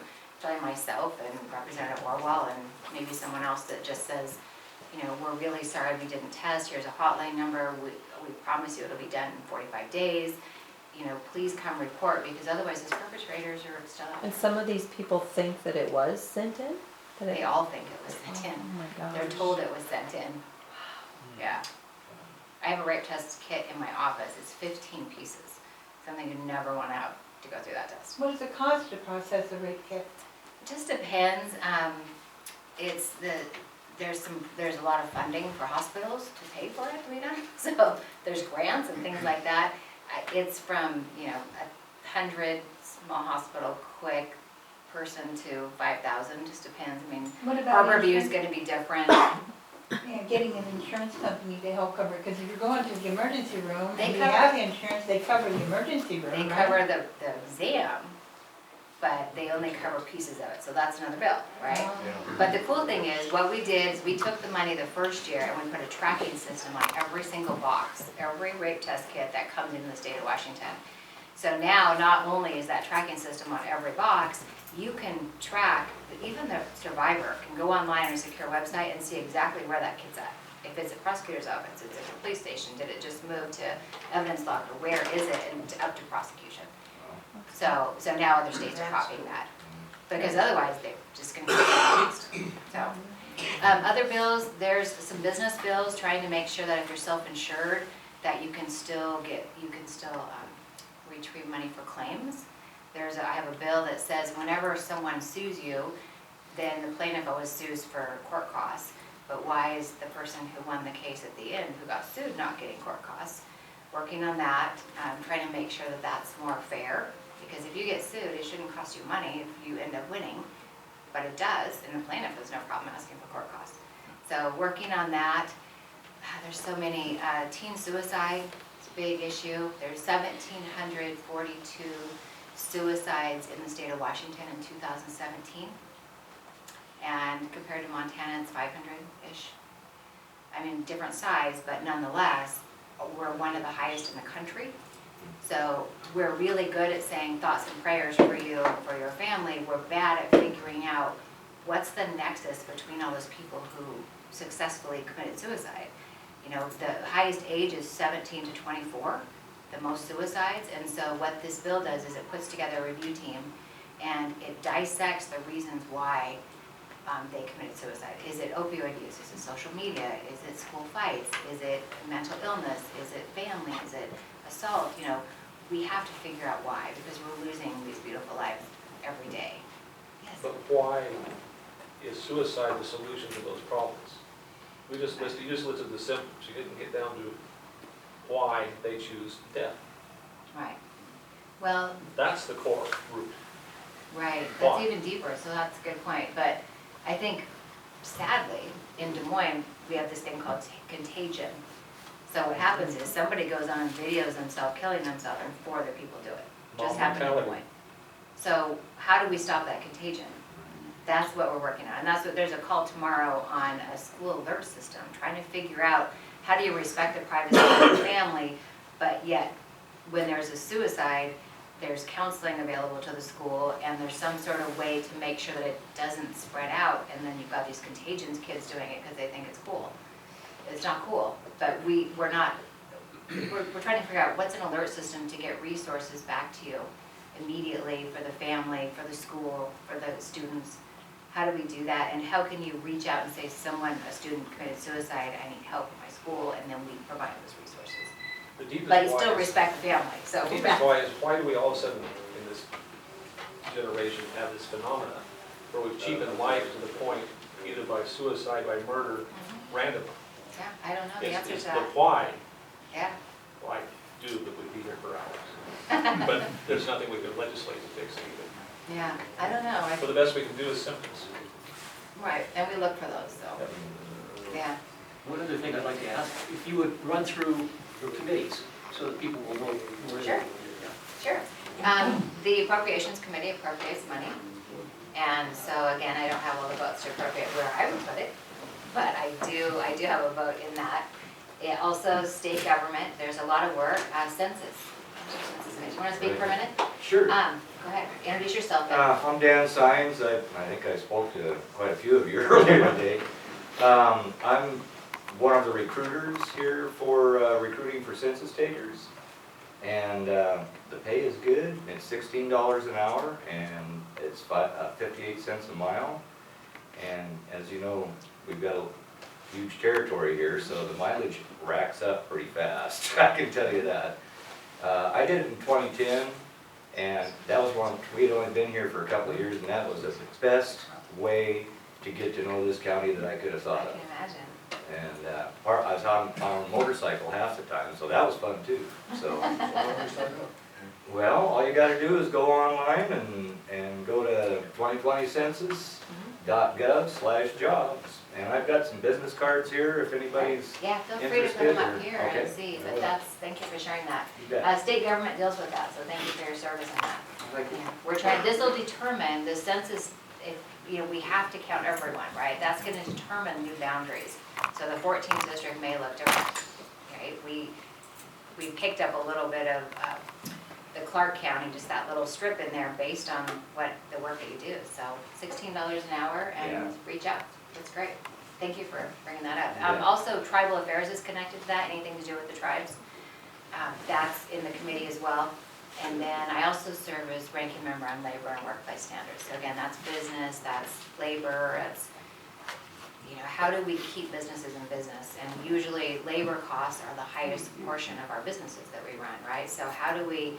myself and Representative Orwell and maybe someone else that just says, you know, we're really sorry we didn't test. Here's a hotline number. We promise you it'll be done in 45 days. You know, please come report, because otherwise these perpetrators are still out And there. some of these people think that it was sent in? That it- They all think it was Oh sent in. my gosh. They're told it was sent in. Yeah. I have a rape test kit in my office. It's 15 pieces. Something you never want to have to go through that test. What does it cost to process a rape kit? It just depends. There's a lot of funding for hospitals to pay for it to be done. So there's grants and things like that. It's from, you know, 100 small hospital quick person to 5,000, just depends. I mean, What about Harbor View is insurance? going to be different. Yeah, getting an insurance company to help cover, because if you're going to the emergency room They and you cover- have insurance, they cover the emergency room, They right? cover the exam, but they only cover pieces of it, so that's another bill, right? But the cool thing is, what we did is we took the money the first year and we put a tracking system on every single box, every rape test kit that comes into the state of Washington. So now, not only is that tracking system on every box, you can track, even the survivor can go online on a secure website and see exactly where that kid's at. If it's a prosecutor's office, it's at the police station, did it just move to evidence locker, where is it, and up to prosecution. So now other states are copying that, because otherwise they're just gonna get lost. So, other bills, there's some business bills trying to make sure that if you're self-insured, that you can still retrieve money for claims. I have a bill that says whenever someone sues you, then the plaintiff always sues for court costs. But why is the person who won the case at the end, who got sued, not getting court costs? Working on that, trying to make sure that that's more fair. Because if you get sued, it shouldn't cost you money if you end up winning. But it does, and the plaintiff has no problem asking for court costs. So working on that. There's so many, teen suicide, it's a big issue. There's 1,742 suicides in the state of Washington in 2017. And compared to Montana, it's 500-ish. I mean, different size, but nonetheless, we're one of the highest in the country. So we're really good at saying thoughts and prayers for you, for your family. We're bad at figuring out what's the nexus between all those people who successfully committed suicide. You know, the highest age is 17 to 24, the most suicides. And so what this bill does is it puts together a review team and it dissects the reasons why they committed suicide. Is it opioid use? Is it social media? Is it school fights? Is it mental illness? Is it family? Is it assault? You know, we have to figure out why, because we're losing these beautiful lives every day. Yes. But why is suicide the solution to those problems? You just listed the symptoms. You didn't get down to why they choose death. Right. Well. That's the core root. Right. Why? That's even deeper. So that's a good point. But I think, sadly, in Des Moines, we have this thing called contagion. So what happens is somebody goes on and videos themselves killing themselves, and 4 other people do it. Just happened in Des Moines. So how do we stop that contagion? That's what we're working on. And that's what, there's a call tomorrow on a school alert system, trying to figure out how do you respect the privacy of the family, but yet when there's a suicide, there's counseling available to the school, and there's some sort of way to make sure that it doesn't spread out, and then you've got these contagions kids doing it because they think it's cool. It's not cool, but we're trying to figure out what's an alert system to get resources back to you immediately for the family, for the school, for the students. How do we do that, and how can you reach out and say a student committed suicide, I need help in my school, and then we provide those resources. The deepest But you why still is- respect the family, so. The deepest why is, why do we all of a sudden in this generation have this phenomena where we've cheapened life to the point, either by suicide, by murder, randomly? Yeah, I don't know the answer It's to the that. why. Yeah. Well, I do, but we'd be here for hours. But there's nothing we can legislate to fix either. Yeah, I don't know. So the best we can do is symptoms. Right, and we look for those, so, yeah. One other thing I'd like to ask, if you would run through your committees so that people will know where Sure. Yeah. Sure. The Appropriations Committee appropriates money. And so again, I don't have all the votes to appropriate where I would put it, but I do have a vote in that. It also, state government, there's a lot of work, census. You want to speak for a minute? Sure. Go ahead, introduce yourself. Ben. I'm Dan Sines. I think I spoke to quite a few of you earlier today. I'm one of the recruiters here for recruiting for census takers. And the pay is good. It's $16 an hour, and it's 58 cents a mile. And as you know, we've got a huge territory here, so the mileage racks up pretty fast. I can tell you that. I did it in 2010, and that was one, we'd only been here for a couple of years, and that was the best way to get to know this county that I could have I thought can of. imagine. And I was on a motorcycle half the time, so that was fun too. So, well, all you gotta do is go online and go to 2020census.gov/jobs. And I've got some business cards here if anybody's Yeah, feel free to put them up interested, here or- and okay. see, but thank you for sharing that. You bet. State government deals with that, so thank you for your service on that. Thank you. Yeah, we're trying, this will determine, the census, if, we have to count everyone, right? That's gonna determine new boundaries. So the 14th district may look different, right? We picked up a little bit of the Clark County, just that little strip in there based on what the work that you do. So $16 an hour and reach out, that's great. Thank you for bringing that up. Yeah. Also, tribal affairs is connected to that, anything to do with the tribes. That's in the committee as well. And then I also serve as ranking member on labor and workplace standards. So again, that's business, that's labor, that's, how do we keep businesses in business? And usually labor costs are the highest portion of our businesses that we run, right? So how do we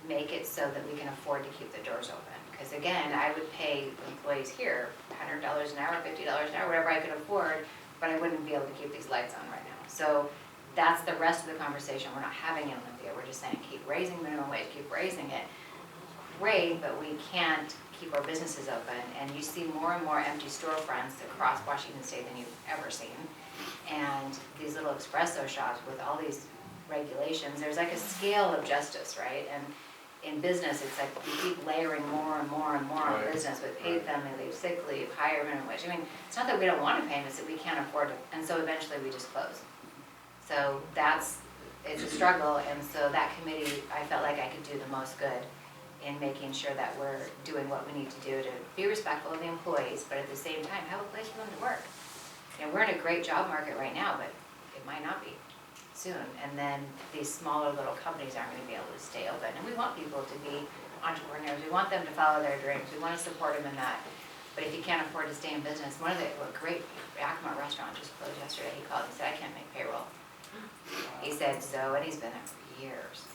make it so that we can afford to keep the doors open. Because again, I would pay employees here $100 an hour, $50 an hour, whatever I could afford, but I wouldn't be able to keep these lights on right now. So that's the rest of the conversation. We're not having in Olympia. We're just saying keep raising minimum wage, keep raising it. Great, but we can't keep our businesses open. And you see more and more empty storefronts across Washington State than you've ever seen. And these little espresso shops with all these regulations, there's like a scale of justice, right? And in business, it's like we keep layering more and more and more on business with paid family leave, sick leave, higher minimum wage. I mean, it's not that we don't want to pay them, it's that we can't afford it. And so eventually we just close. So it's a struggle. And so that committee, I felt like I could do the most good in making sure that we're doing what we need to do to be respectful of the employees, but at the same time, have a place for them to work. You know, we're in a great job market right now, but it might not be soon. And then these smaller little companies aren't gonna be able to stay open. And we want people to be entrepreneurs. We want them to follow their dreams. We wanna support them in that. But if you can't afford to stay in business, one of the great Yakima restaurant just closed yesterday. He called and said, I can't make payroll. He said so, and he's been there for years.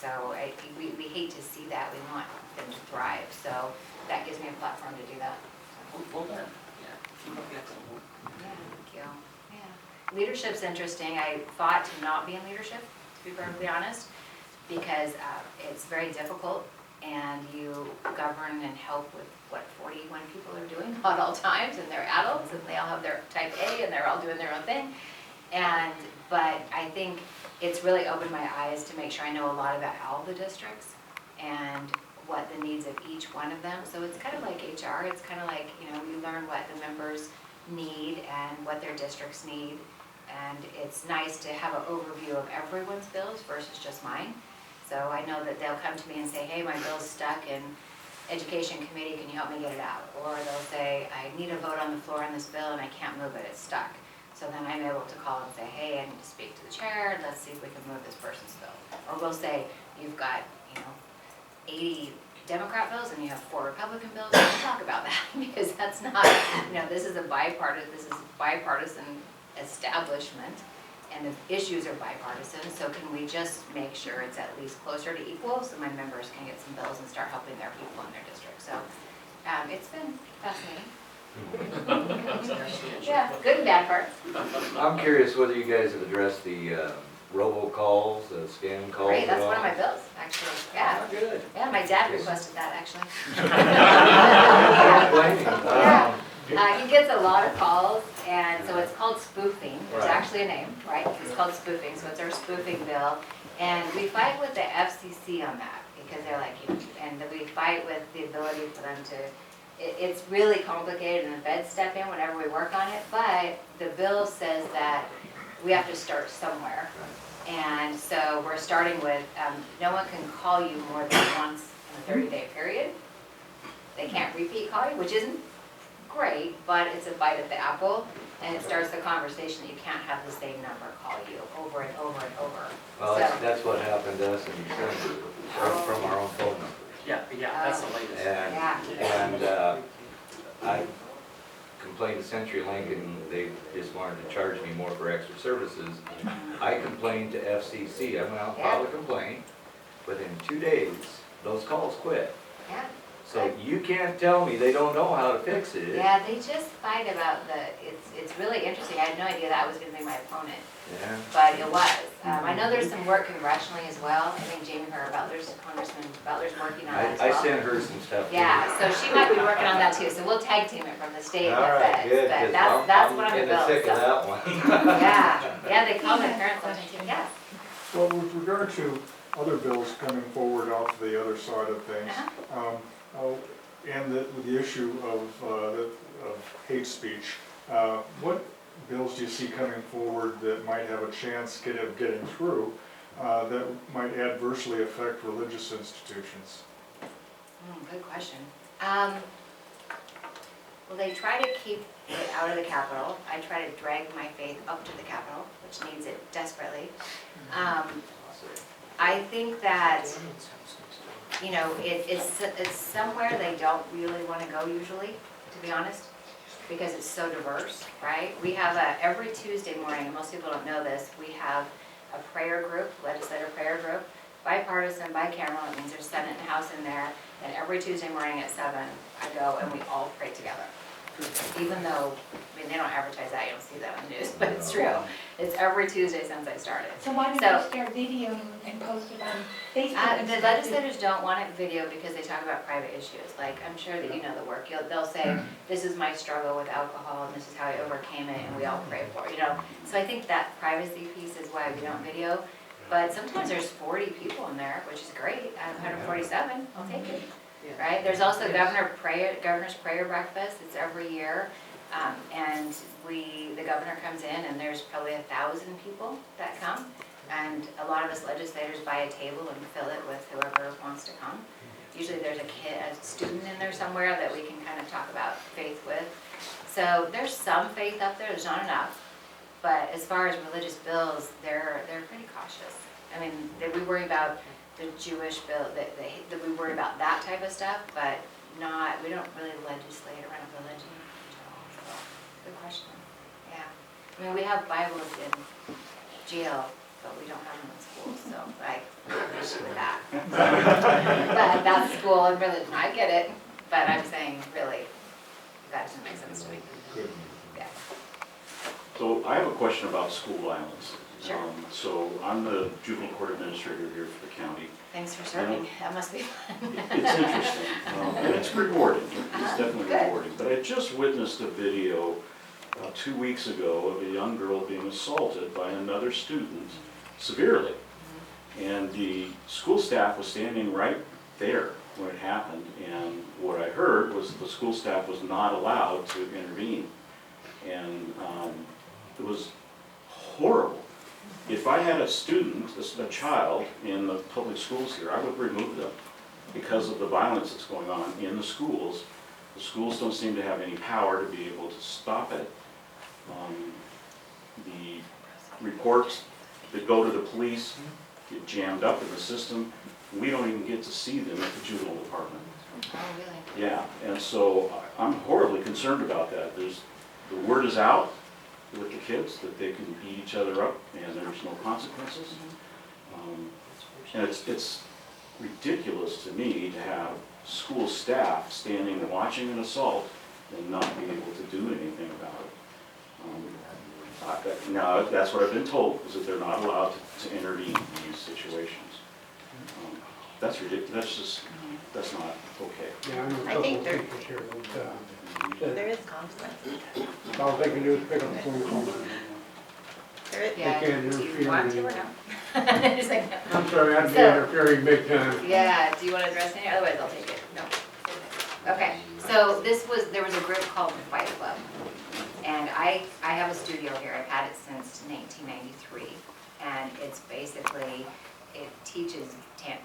So we hate to see that. We want them to thrive. So that gives me a platform to do that. Well done. Yeah. Keep up the excellent work. Yeah, thank you. Yeah. Leadership's interesting. I fought to not be in leadership, to be perfectly honest, because it's very difficult, and you govern and help with what 41 people are doing at all times, and they're adults, and they all have their type A, and they're all doing their own thing. But I think it's really opened my eyes to make sure I know a lot about all the districts and what the needs of each one of them. So it's kind of like HR. It's kind of like, you know, we learn what the members need and what their districts need. And it's nice to have an overview of everyone's bills versus just mine. So I know that they'll come to me and say, hey, my bill's stuck in education committee, can you help me get it out? Or they'll say, I need a vote on the floor on this bill and I can't move it, it's stuck. So then I'm able to call and say, hey, I need to speak to the chair, let's see if we can move this person's bill. Or we'll say, you've got, 80 Democrat bills and you have 4 Republican bills, we can talk about that, because that's not, this is a bipartisan establishment, and the issues are bipartisan, so can we just make sure it's at least closer to equal, so my members can get some bills and start helping their people in their district. So it's been fascinating. Yeah, good and bad parts. I'm curious whether you guys have addressed the robocalls, the scam calls Great, at that's all? one of my bills, actually, yeah. Oh, good. Yeah, my dad requested that, actually. I don't blame you. Yeah. He gets a lot of calls, and so it's called spoofing. There's Right. actually a name, right? It's called spoofing, so it's our spoofing bill. And we fight with the FCC on that, because they're like, and we fight with the ability for them to, it's really complicated, and the feds step in whenever we work on it, but the bill says that we have to start somewhere. And so we're starting with, no one can call you more than once in a 30-day period. They can't repeat call you, which isn't great, but it's a bite at the apple, and it starts the conversation that you can't have the same number call you over and over and over. Well, So- that's what happened to us in December from our own phone numbers. Yeah, that's the latest. And I complained to CenturyLink, and they just wanted to charge me more for extra services. I complained to FCC. I went out and filed a complaint. Within 2 days, those calls quit. Yeah. So you can't tell me they don't know how to fix it. Yeah, they just fight about it's really interesting. I had no idea that was gonna be my opponent, Yeah. but it was. I know there's some work congressionally as well. I think Congressman Butler's working on that as well. I sent her some stuff. too. Yeah, so she might be working on that too, so we'll tag team it from the state and All the right, feds. good, But 'cause that's I'm one of the getting bills. sick of so- that one. Yeah, they call my parents sometimes too, yeah. Well, with regard to other bills coming forward off the other side of things, and with the issue of hate speech, what bills do you see coming forward that might have a chance of getting through that might adversely affect religious institutions? Good question. Well, they try to keep it out of the Capitol. I try to drag my faith up to the Capitol, which needs it desperately. I think that, it's somewhere they don't really want to go usually, to be honest, because it's so diverse, right? We have every Tuesday morning, and most people don't know this, we have a prayer group, legislative prayer group, bipartisan, bicameral, it means there's Senate and House in there, and every Tuesday morning at 7, I go and we all pray together. Even though, I mean, they don't advertise that, you don't see that on the news, but it's true. It's every Tuesday since I started. So why did So- they start videoing and post it on Facebook? and The stuff? legislators don't want it video because they talk about private issues. Like, I'm sure that you know the work. They'll say, this is my struggle with alcohol and this is how I overcame it and we all pray for it, you know? So I think that privacy piece is why we don't video. But sometimes there's 40 people in there, which is great. Out of 147, I'll take it. Right? There's also governor's prayer breakfast. It's every year. And the governor comes in and there's probably 1,000 people that come. And a lot of us legislators buy a table and fill it with whoever wants to come. Usually there's a student in there somewhere that we can kind of talk about faith with. So there's some faith up there, there's not enough. But as far as religious bills, they're pretty cautious. I mean, we worry about the Jewish bill, that we worry about that type of stuff, but we don't really legislate around religion at all. So, good question. Yeah. I mean, we have Bibles in jail, but we don't have them in school, so I have an issue with that. But that's school and religion, I get it, but I'm saying, really, that doesn't make sense to me. Yeah. So I have a question about school violence. Sure. So I'm the juvenile court administrator here for the county. Thanks for serving, that must be fun. It's interesting, and it's rewarding, it's definitely Good. rewarding. But I just witnessed a video 2 weeks ago of a young girl being assaulted by another student severely. And the school staff was standing right there when it happened, and what I heard was the school staff was not allowed to intervene. And it was horrible. If I had a student, a child in the public schools here, I would remove them because of the violence that's going on in the schools. The schools don't seem to have any power to be able to stop it. The reports that go to the police get jammed up in the system. We don't even get to see them at the juvenile department. Oh, really? Yeah, and so I'm horribly concerned about that. The word is out with the kids that they can beat each other up and there's no consequences. And it's ridiculous to me to have school staff standing and watching an assault and not be able to do anything about it. Now, that's what I've been told, is that they're not allowed to intervene in these situations. That's ridiculous. That's not okay. Yeah, I know a I couple think of they're- people here that, There is conflict. all they can do is pick up the phone call. Yeah, can't do interfere you want to in or it. no? It's like, no. I'm sorry, I'd be So- interfering big time. Yeah, do you want to address any, otherwise I'll take it, no. Okay, so there was a group called the Fight Club. And I have a studio here, I've had it since 1993. And it's basically, it teaches dance,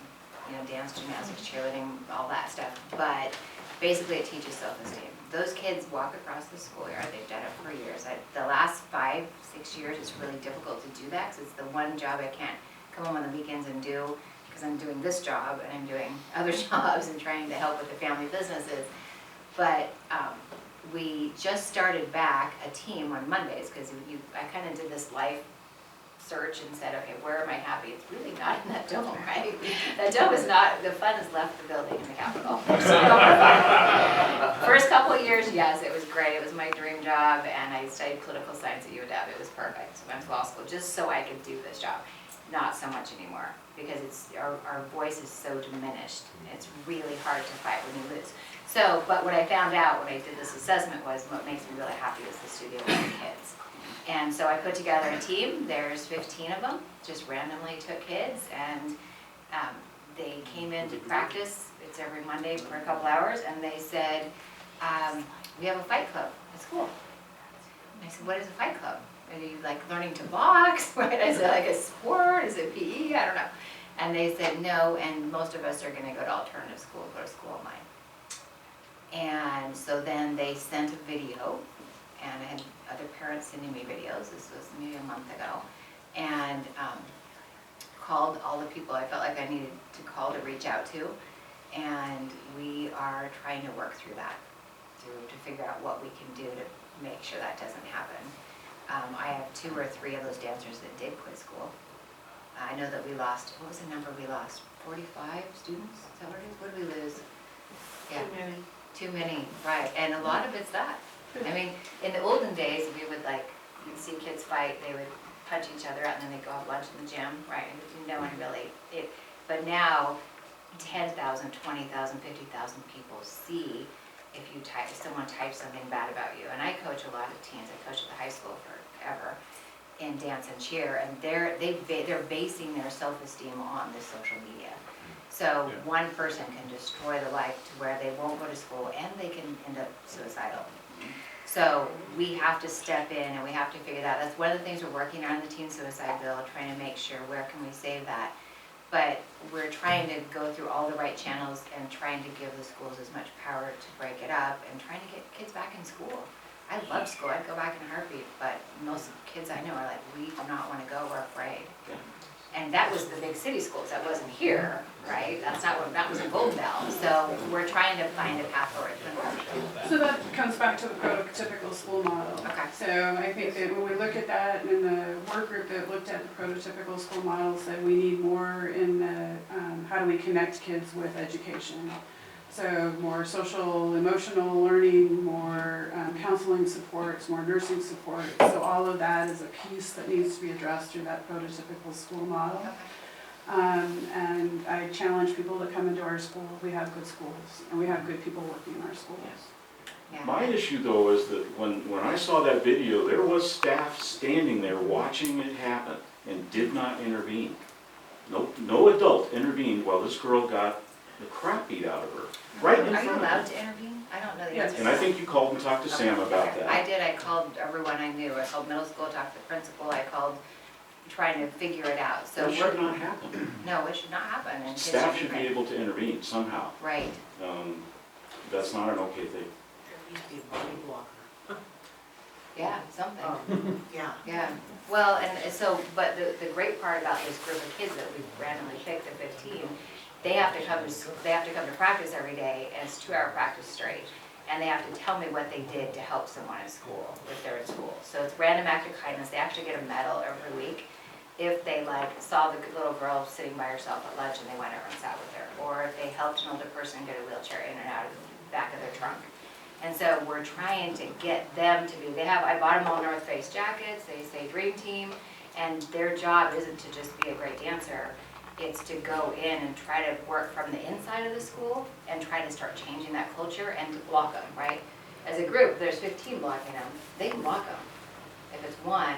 gymnastics, cheerleading, all that stuff. But basically it teaches self-esteem. Those kids walk across the schoolyard, they've done it for years. The last 5, 6 years, it's really difficult to do that because it's the one job I can't come home on the weekends and do because I'm doing this job and I'm doing other jobs and trying to help with the family businesses. But we just started back a team on Mondays because I kind of did this life search and said, okay, where am I happy? It's really not in that dome, right? That dome is not, the fun has left the building in the Capitol. First couple of years, yes, it was great. It was my dream job, and I studied political science at UW. It was perfect. So I went to law school just so I could do this job. Not so much anymore, because our voice is so diminished. It's really hard to fight when you lose. So, but what I found out when I did this assessment was what makes me really happy is the studio with the kids. And so I put together a team, there's 15 of them, just randomly took kids, and they came in to practice. It's every Monday for a couple hours, and they said, we have a fight club at school. And I said, what is a fight club? Are you like learning to box? Right? I said, like a sport? Is it PE? I don't know. And they said, no, and most of us are gonna go to alternative school, go to school online. And so then they sent a video, and I had other parents sending me videos. This was maybe a month ago. And called all the people I felt like I needed to call to reach out to. And we are trying to work through that, to figure out what we can do to make sure that doesn't happen. I have 2 or 3 of those dancers that did quit school. I know that we lost, what was the number we lost? 45 students? Is that what it is? What did we lose? Yeah. Too many, right. And a lot of it's that. I mean, in the olden days, we would you'd see kids fight, they would punch each other out and then they'd go have lunch in the gym, right? And no one really, but now 10,000, 20,000, 50,000 people see if someone types something bad about you. And I coach a lot of teens. I coached at the high school forever in dance and cheer, and they're basing their self-esteem on this social media. So one person can destroy the life to where they won't go to school and they can end up suicidal. So we have to step in and we have to figure that. That's one of the things we're working on in the teen suicide bill, trying to make sure where can we save that. But we're trying to go through all the right channels and trying to give the schools as much power to break it up and trying to get kids back in school. I love school, I'd go back in a heartbeat, but most kids I know are like, we do not want to go, we're afraid. And that was the big city schools, that wasn't here, right? That was in Goldendale. So we're trying to find a path forward. So that comes back to the prototypical school model. Okay. So I think that when we look at that, and the work group that looked at the prototypical school model said we need more in the, how do we connect kids with education? So more social, emotional learning, more counseling supports, more nursing support. So all of that is a piece that needs to be addressed through that prototypical school model. Okay. And I challenge people to come into our school. We have good schools, and we have good people working in our schools. Yeah. My issue though is that when I saw that video, there was staff standing there watching it happen and did not intervene. No adult intervened while this girl got the crap beat out of her. Right in Are you front of allowed her. to intervene? I don't know the Yes. answer. And I think you called and talked to Sam about Okay. that. I did, I called everyone I knew. I called middle school, talked to the principal, I called trying to figure it out. So That should not happen. No, it should not happen. And kids Staff should be trained. able to intervene somehow. Right. That's not an okay thing. Yeah, something. Yeah. Yeah. Well, and so, but the great part about this group of kids that we randomly picked, the 15, they have to come to practice every day, and it's 2-hour practice straight. And they have to tell me what they did to help someone in school, if they're in school. So it's random act of kindness. They actually get a medal every week if they saw the little girl sitting by herself at lunch and they went over and sat with her, or if they helped an older person get a wheelchair in and out of the back of their trunk. And so we're trying to get them to be, I bought them all North Face jackets, they say Dream Team, and their job isn't to just be a great dancer, it's to go in and try to work from the inside of the school and try to start changing that culture and to block them, right? As a group, there's 15 blocking them, they can block them. If it's one,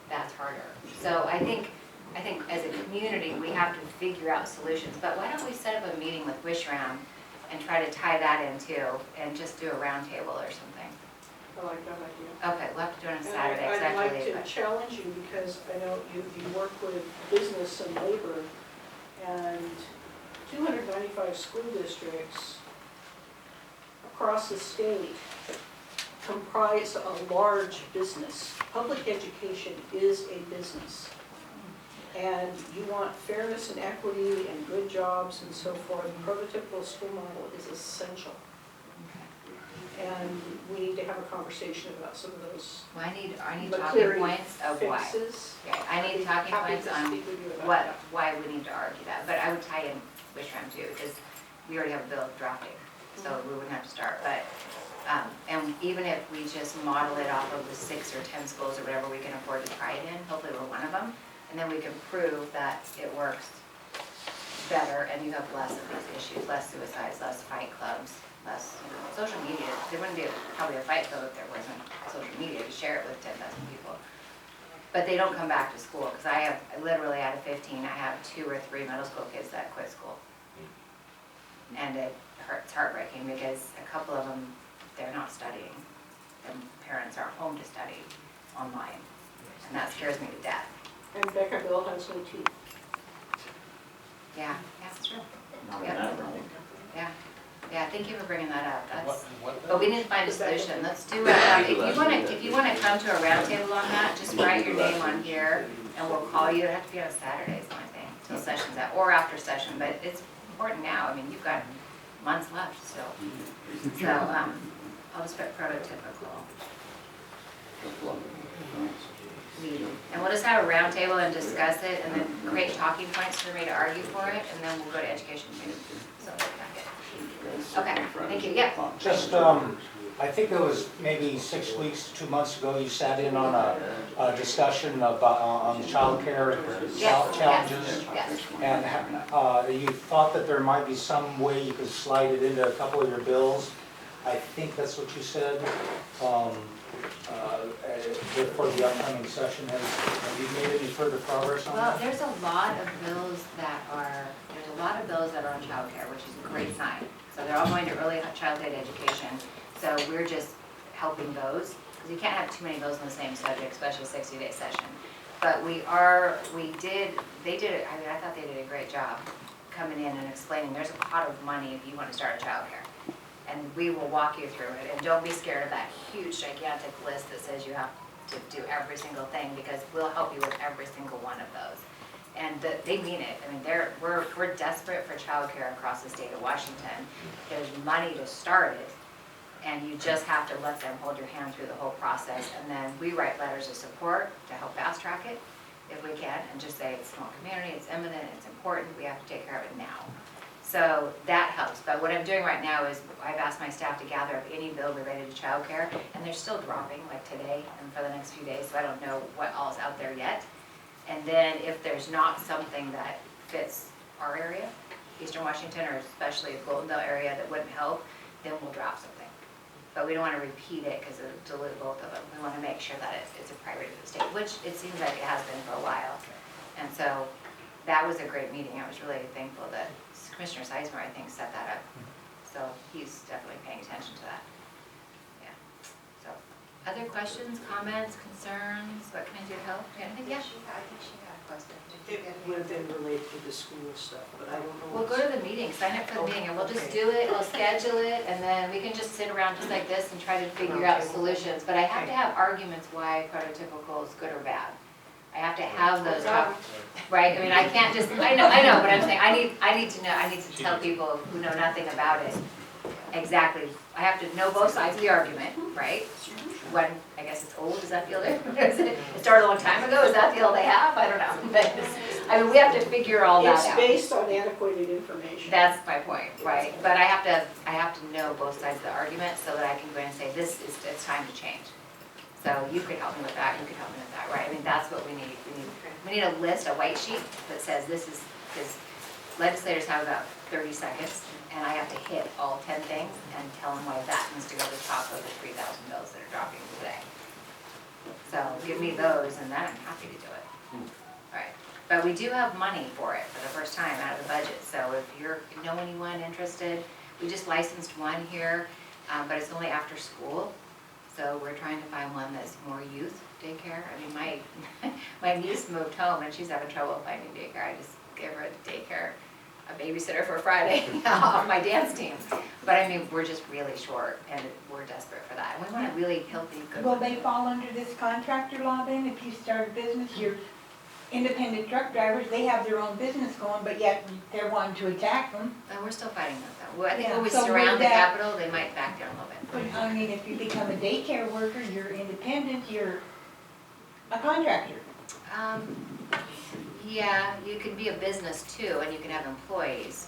that's harder. So I think as a community, we have to figure out solutions, but why don't we set up a meeting with Wish Round and try to tie that in too, and just do a round table or something. I like that idea. Okay, we'll have to do it on And Saturday, I'd exactly. like to challenge you because I know you work with business and labor, and 295 school districts across the state comprise a large business. Public education is a business. And you want fairness and equity and good jobs and so forth. Prototypical school model is essential. And we need to have a conversation about some of those Well, I need talking McCleary points of why. fixes. Yeah, I need talking Happy points to on speak with you about that. why we need to argue that, but I would tie in Wish Round too, because we already have a bill drafting, so we wouldn't have to start, but, and even if we just model it off of the 6 or 10 schools or whatever we can afford to try it in, hopefully we're one of them, and then we can prove that it works better and you have less of these issues, less suicides, less fight clubs, less, social media. There wouldn't be probably a fight club if there wasn't social media to share it with 10,000 people. But they don't come back to school, because I literally out of 15, I have 2 or 3 middle school kids that quit school. And it's heartbreaking because a couple of them, they're not studying. Their parents are home to study online. And that scares me to death. And Becca Bill has no teeth. Yeah, that's true. Not in Yep. that realm. Yeah, thank you for bringing that up. That's, What- but we need to find a solution. Let's do it. If you wanna come to a roundtable on that, just write your name on here and we'll call you. It'd have to be on Saturdays, I think, till session's out, or after session, but it's important now. I mean, you've got months left still. So, I'll just put prototypical. meeting. And we'll just have a roundtable and discuss it, and then create talking points for me to argue for it, and then we'll go to education too. So, okay, thank you, yeah. Just, I think it was maybe 6 weeks, 2 months ago, you sat in on a discussion about, on childcare Yes, challenges. yes. And you thought that there might be some way you could slide it into a couple of your bills. I think that's what you said, for the upcoming session. Have you made any further progress on Well, that? there's a lot of bills that are on childcare, which is a great sign. So they're all going to early childhood education. So we're just helping those, because you can't have too many bills on the same subject, especially a 60-day session. But I thought they did a great job coming in and explaining there's a pot of money if you want to start a childcare. And we will walk you through it, and don't be scared of that huge gigantic list that says you have to do every single thing, because we'll help you with every single one of those. And they mean it. I mean, we're desperate for childcare across the state of Washington. There's money to start it, and you just have to let them hold your hand through the whole process. And then we write letters of support to help fast track it if we can, and just say it's a small community, it's imminent, it's important, we have to take care of it now. So that helps. But what I'm doing right now is I've asked my staff to gather up any bill related to childcare, and they're still dropping, like today and for the next few days, so I don't know what all is out there yet. And then if there's not something that fits our area, Eastern Washington, or especially the Goldendale area that wouldn't help, then we'll drop something. But we don't want to repeat it because it'll dilute both of them. We want to make sure that it's a priority for the state, which it seems like it has been for a while. And so that was a great meeting. I was really thankful that Commissioner Sizemore, I think, set that up. So he's definitely paying attention to that. Yeah. So, other questions, comments, concerns? What can I do to help? Anything? Yeah. I think she got a question. It would have been related to the school stuff, but I don't know. We'll go to the meeting, sign up for the meeting, and we'll just do it, we'll schedule it, and then we can just sit around just like this and try to figure out solutions. But I have to have arguments why prototypical is good or bad. I have to have those, right? I mean, I can't just, I know, but I'm saying, I need to know, I need to tell people who know nothing about it exactly. I have to know both sides of the argument, right? When, I guess it's old, is that the old? It started a long time ago, is that the old they have? I don't know. But, I mean, we have to figure all that out. It's based on antiquated information. That's my point, right? But I have to know both sides of the argument so that I can go in and say, it's time to change. So you could help me with that, you could help me with that, right? I mean, that's what we need. We need a list, a white sheet that says this is, because legislators have about 30 seconds, and I have to hit all 10 things and tell them why that needs to go to the top of the 3,000 bills that are dropping today. So give me those, and then I'm happy to do it. All right. But we do have money for it for the first time out of the budget. So if you know anyone interested, we just licensed one here, but it's only after school. So we're trying to find one that's more youth daycare. I mean, my niece moved home and she's having trouble finding daycare. I just gave her a daycare, a babysitter for Friday off my dance team. But I mean, we're just really short and we're desperate for that. And we want a really healthy, good. Will they fall under this contractor law then? If you start a business, you're independent truck drivers, they have their own business going, but yet they're wanting to attack them. And we're still fighting that though. Well, I think Yeah, when we so surround the with that- Capitol, they might back down a little bit. But I mean, if you become a daycare worker, you're independent, you're a contractor. Yeah, you can be a business too, and you can have employees,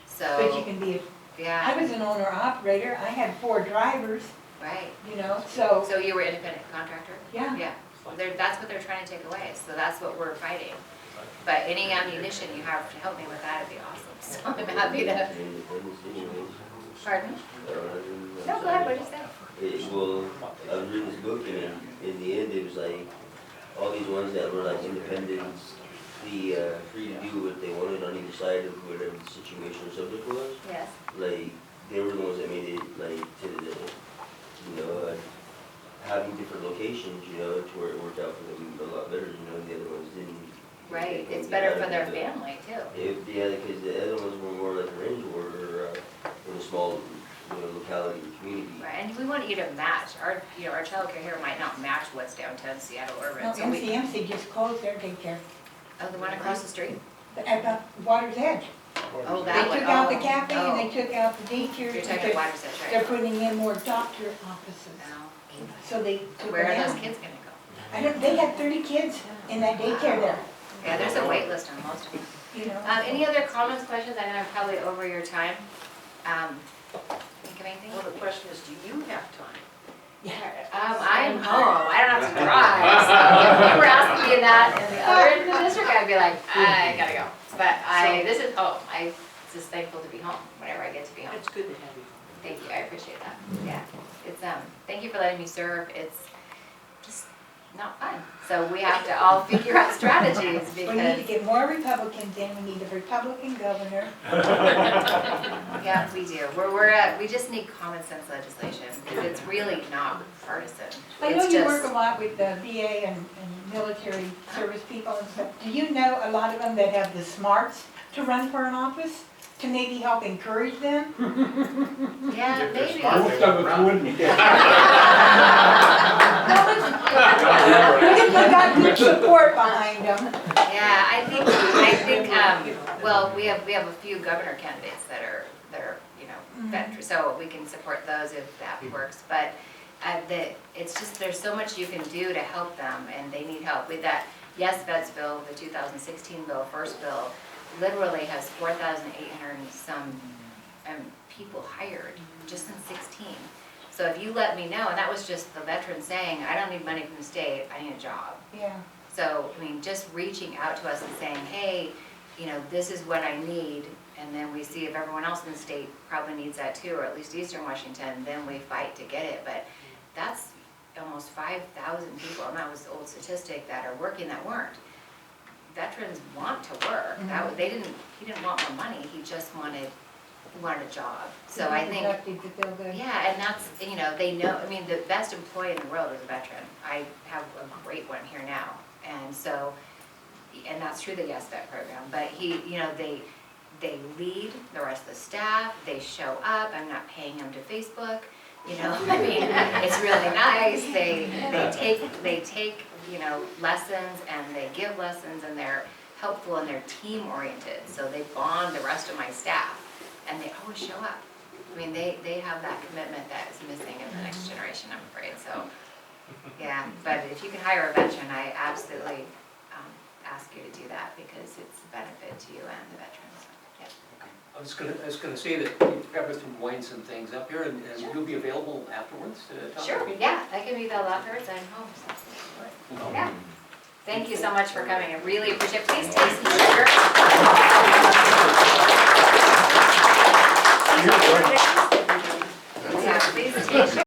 so. But you can be, Yeah. I was an owner operator, I had 4 drivers, Right. you know, so, So you were independent contractor? yeah. Yeah. That's what they're trying to take away, so that's what we're fighting. But any ammunition you have to help me with that would be awesome, so I'm happy to. Pardon? No, go ahead, what did you say? Well, I was reading this book and in the end it was like, all these ones that were like independents, free to do what they wanted on either side of whatever the situation or subject was. Yes. Like, they were the ones that made it like to the, having different locations, to where it worked out for them a lot better, the other ones didn't. Right, it's better for their family too. Yeah, because the other ones were more like a range or in a small, locality or community. Right, and we want you to match, our childcare here might not match what's downtown Seattle urban. No, So we- MCMC just closed their daycare Oh, the one across the street? at the Water's Edge. Oh, They that one. took out the Oh, cafe and they oh. took out the daycare. You're talking because Water's Edge, right? They're putting in more doctor offices, Oh. so they took Where them are those down. kids gonna go? They had 30 kids in that daycare there, Yeah, there's a wait list on most of them. you know. Any other comments, questions? I know I'm probably over your time. Think of anything? Well, the question is, do you have time? I'm home, I don't have to drive, so if you were asking me that in the other end of the district, I'd be like, I gotta go. But this is home, I'm just thankful to be home, whenever I get to be home. It's good to have you. Thank you, I appreciate that, yeah. It's, thank you for letting me serve, it's just not fun. So we have to all figure out strategies We need to because, get more Republicans in, we need a Republican governor. yeah, we do. We just need common sense legislation, because it's really not partisan. I know It's you just- work a lot with the VA and military service people and stuff. Do you know a lot of them that have the smarts to run for an office? To maybe help encourage them? Yeah, If they're maybe. smart, Most of us wouldn't. If they got good support behind them. Yeah, I think, well, we have a few governor candidates that are, you know, veterans, so we can support those if that works. But it's just, there's so much you can do to help them, and they need help. With that Yes Vets bill, the 2016 bill, first bill, literally has 4,800 and some people hired just in 16. So if you let me know, and that was just the veteran saying, I don't need money from the state, I need a job. Yeah. So, I mean, just reaching out to us and saying, hey, you know, this is what I need, and then we see if everyone else in the state probably needs that too, or at least Eastern Washington, then we fight to get it. But that's almost 5,000 people, and that was the old statistic, that are working that weren't. Veterans want to work. He didn't want more money, he just wanted a job. So I think, Productive to feel good. yeah, and that's, you know, they know, I mean, the best employee in the world is a veteran. I have a great one here now. And so, and that's through the Yes Vet program, but you know, they lead the rest of the staff, they show up, I'm not paying them to Facebook, you know, I mean, it's really nice, they take, you know, lessons, and they give lessons, and they're helpful, and they're team oriented, so they bond the rest of my staff, and they always show up. I mean, they have that commitment that is missing in the next generation, I'm afraid, so, yeah, but if you can hire a veteran, I absolutely ask you to do that, because it's a benefit to you and the veterans, yeah. I was gonna say that you have to wind some things up here, and you'll be available afterwards to talk to Sure, people? yeah, I can be available afterwards, I'm home, so. Yeah. Thank you so much for coming, I really appreciate it. Please taste some sugar. Yeah, please taste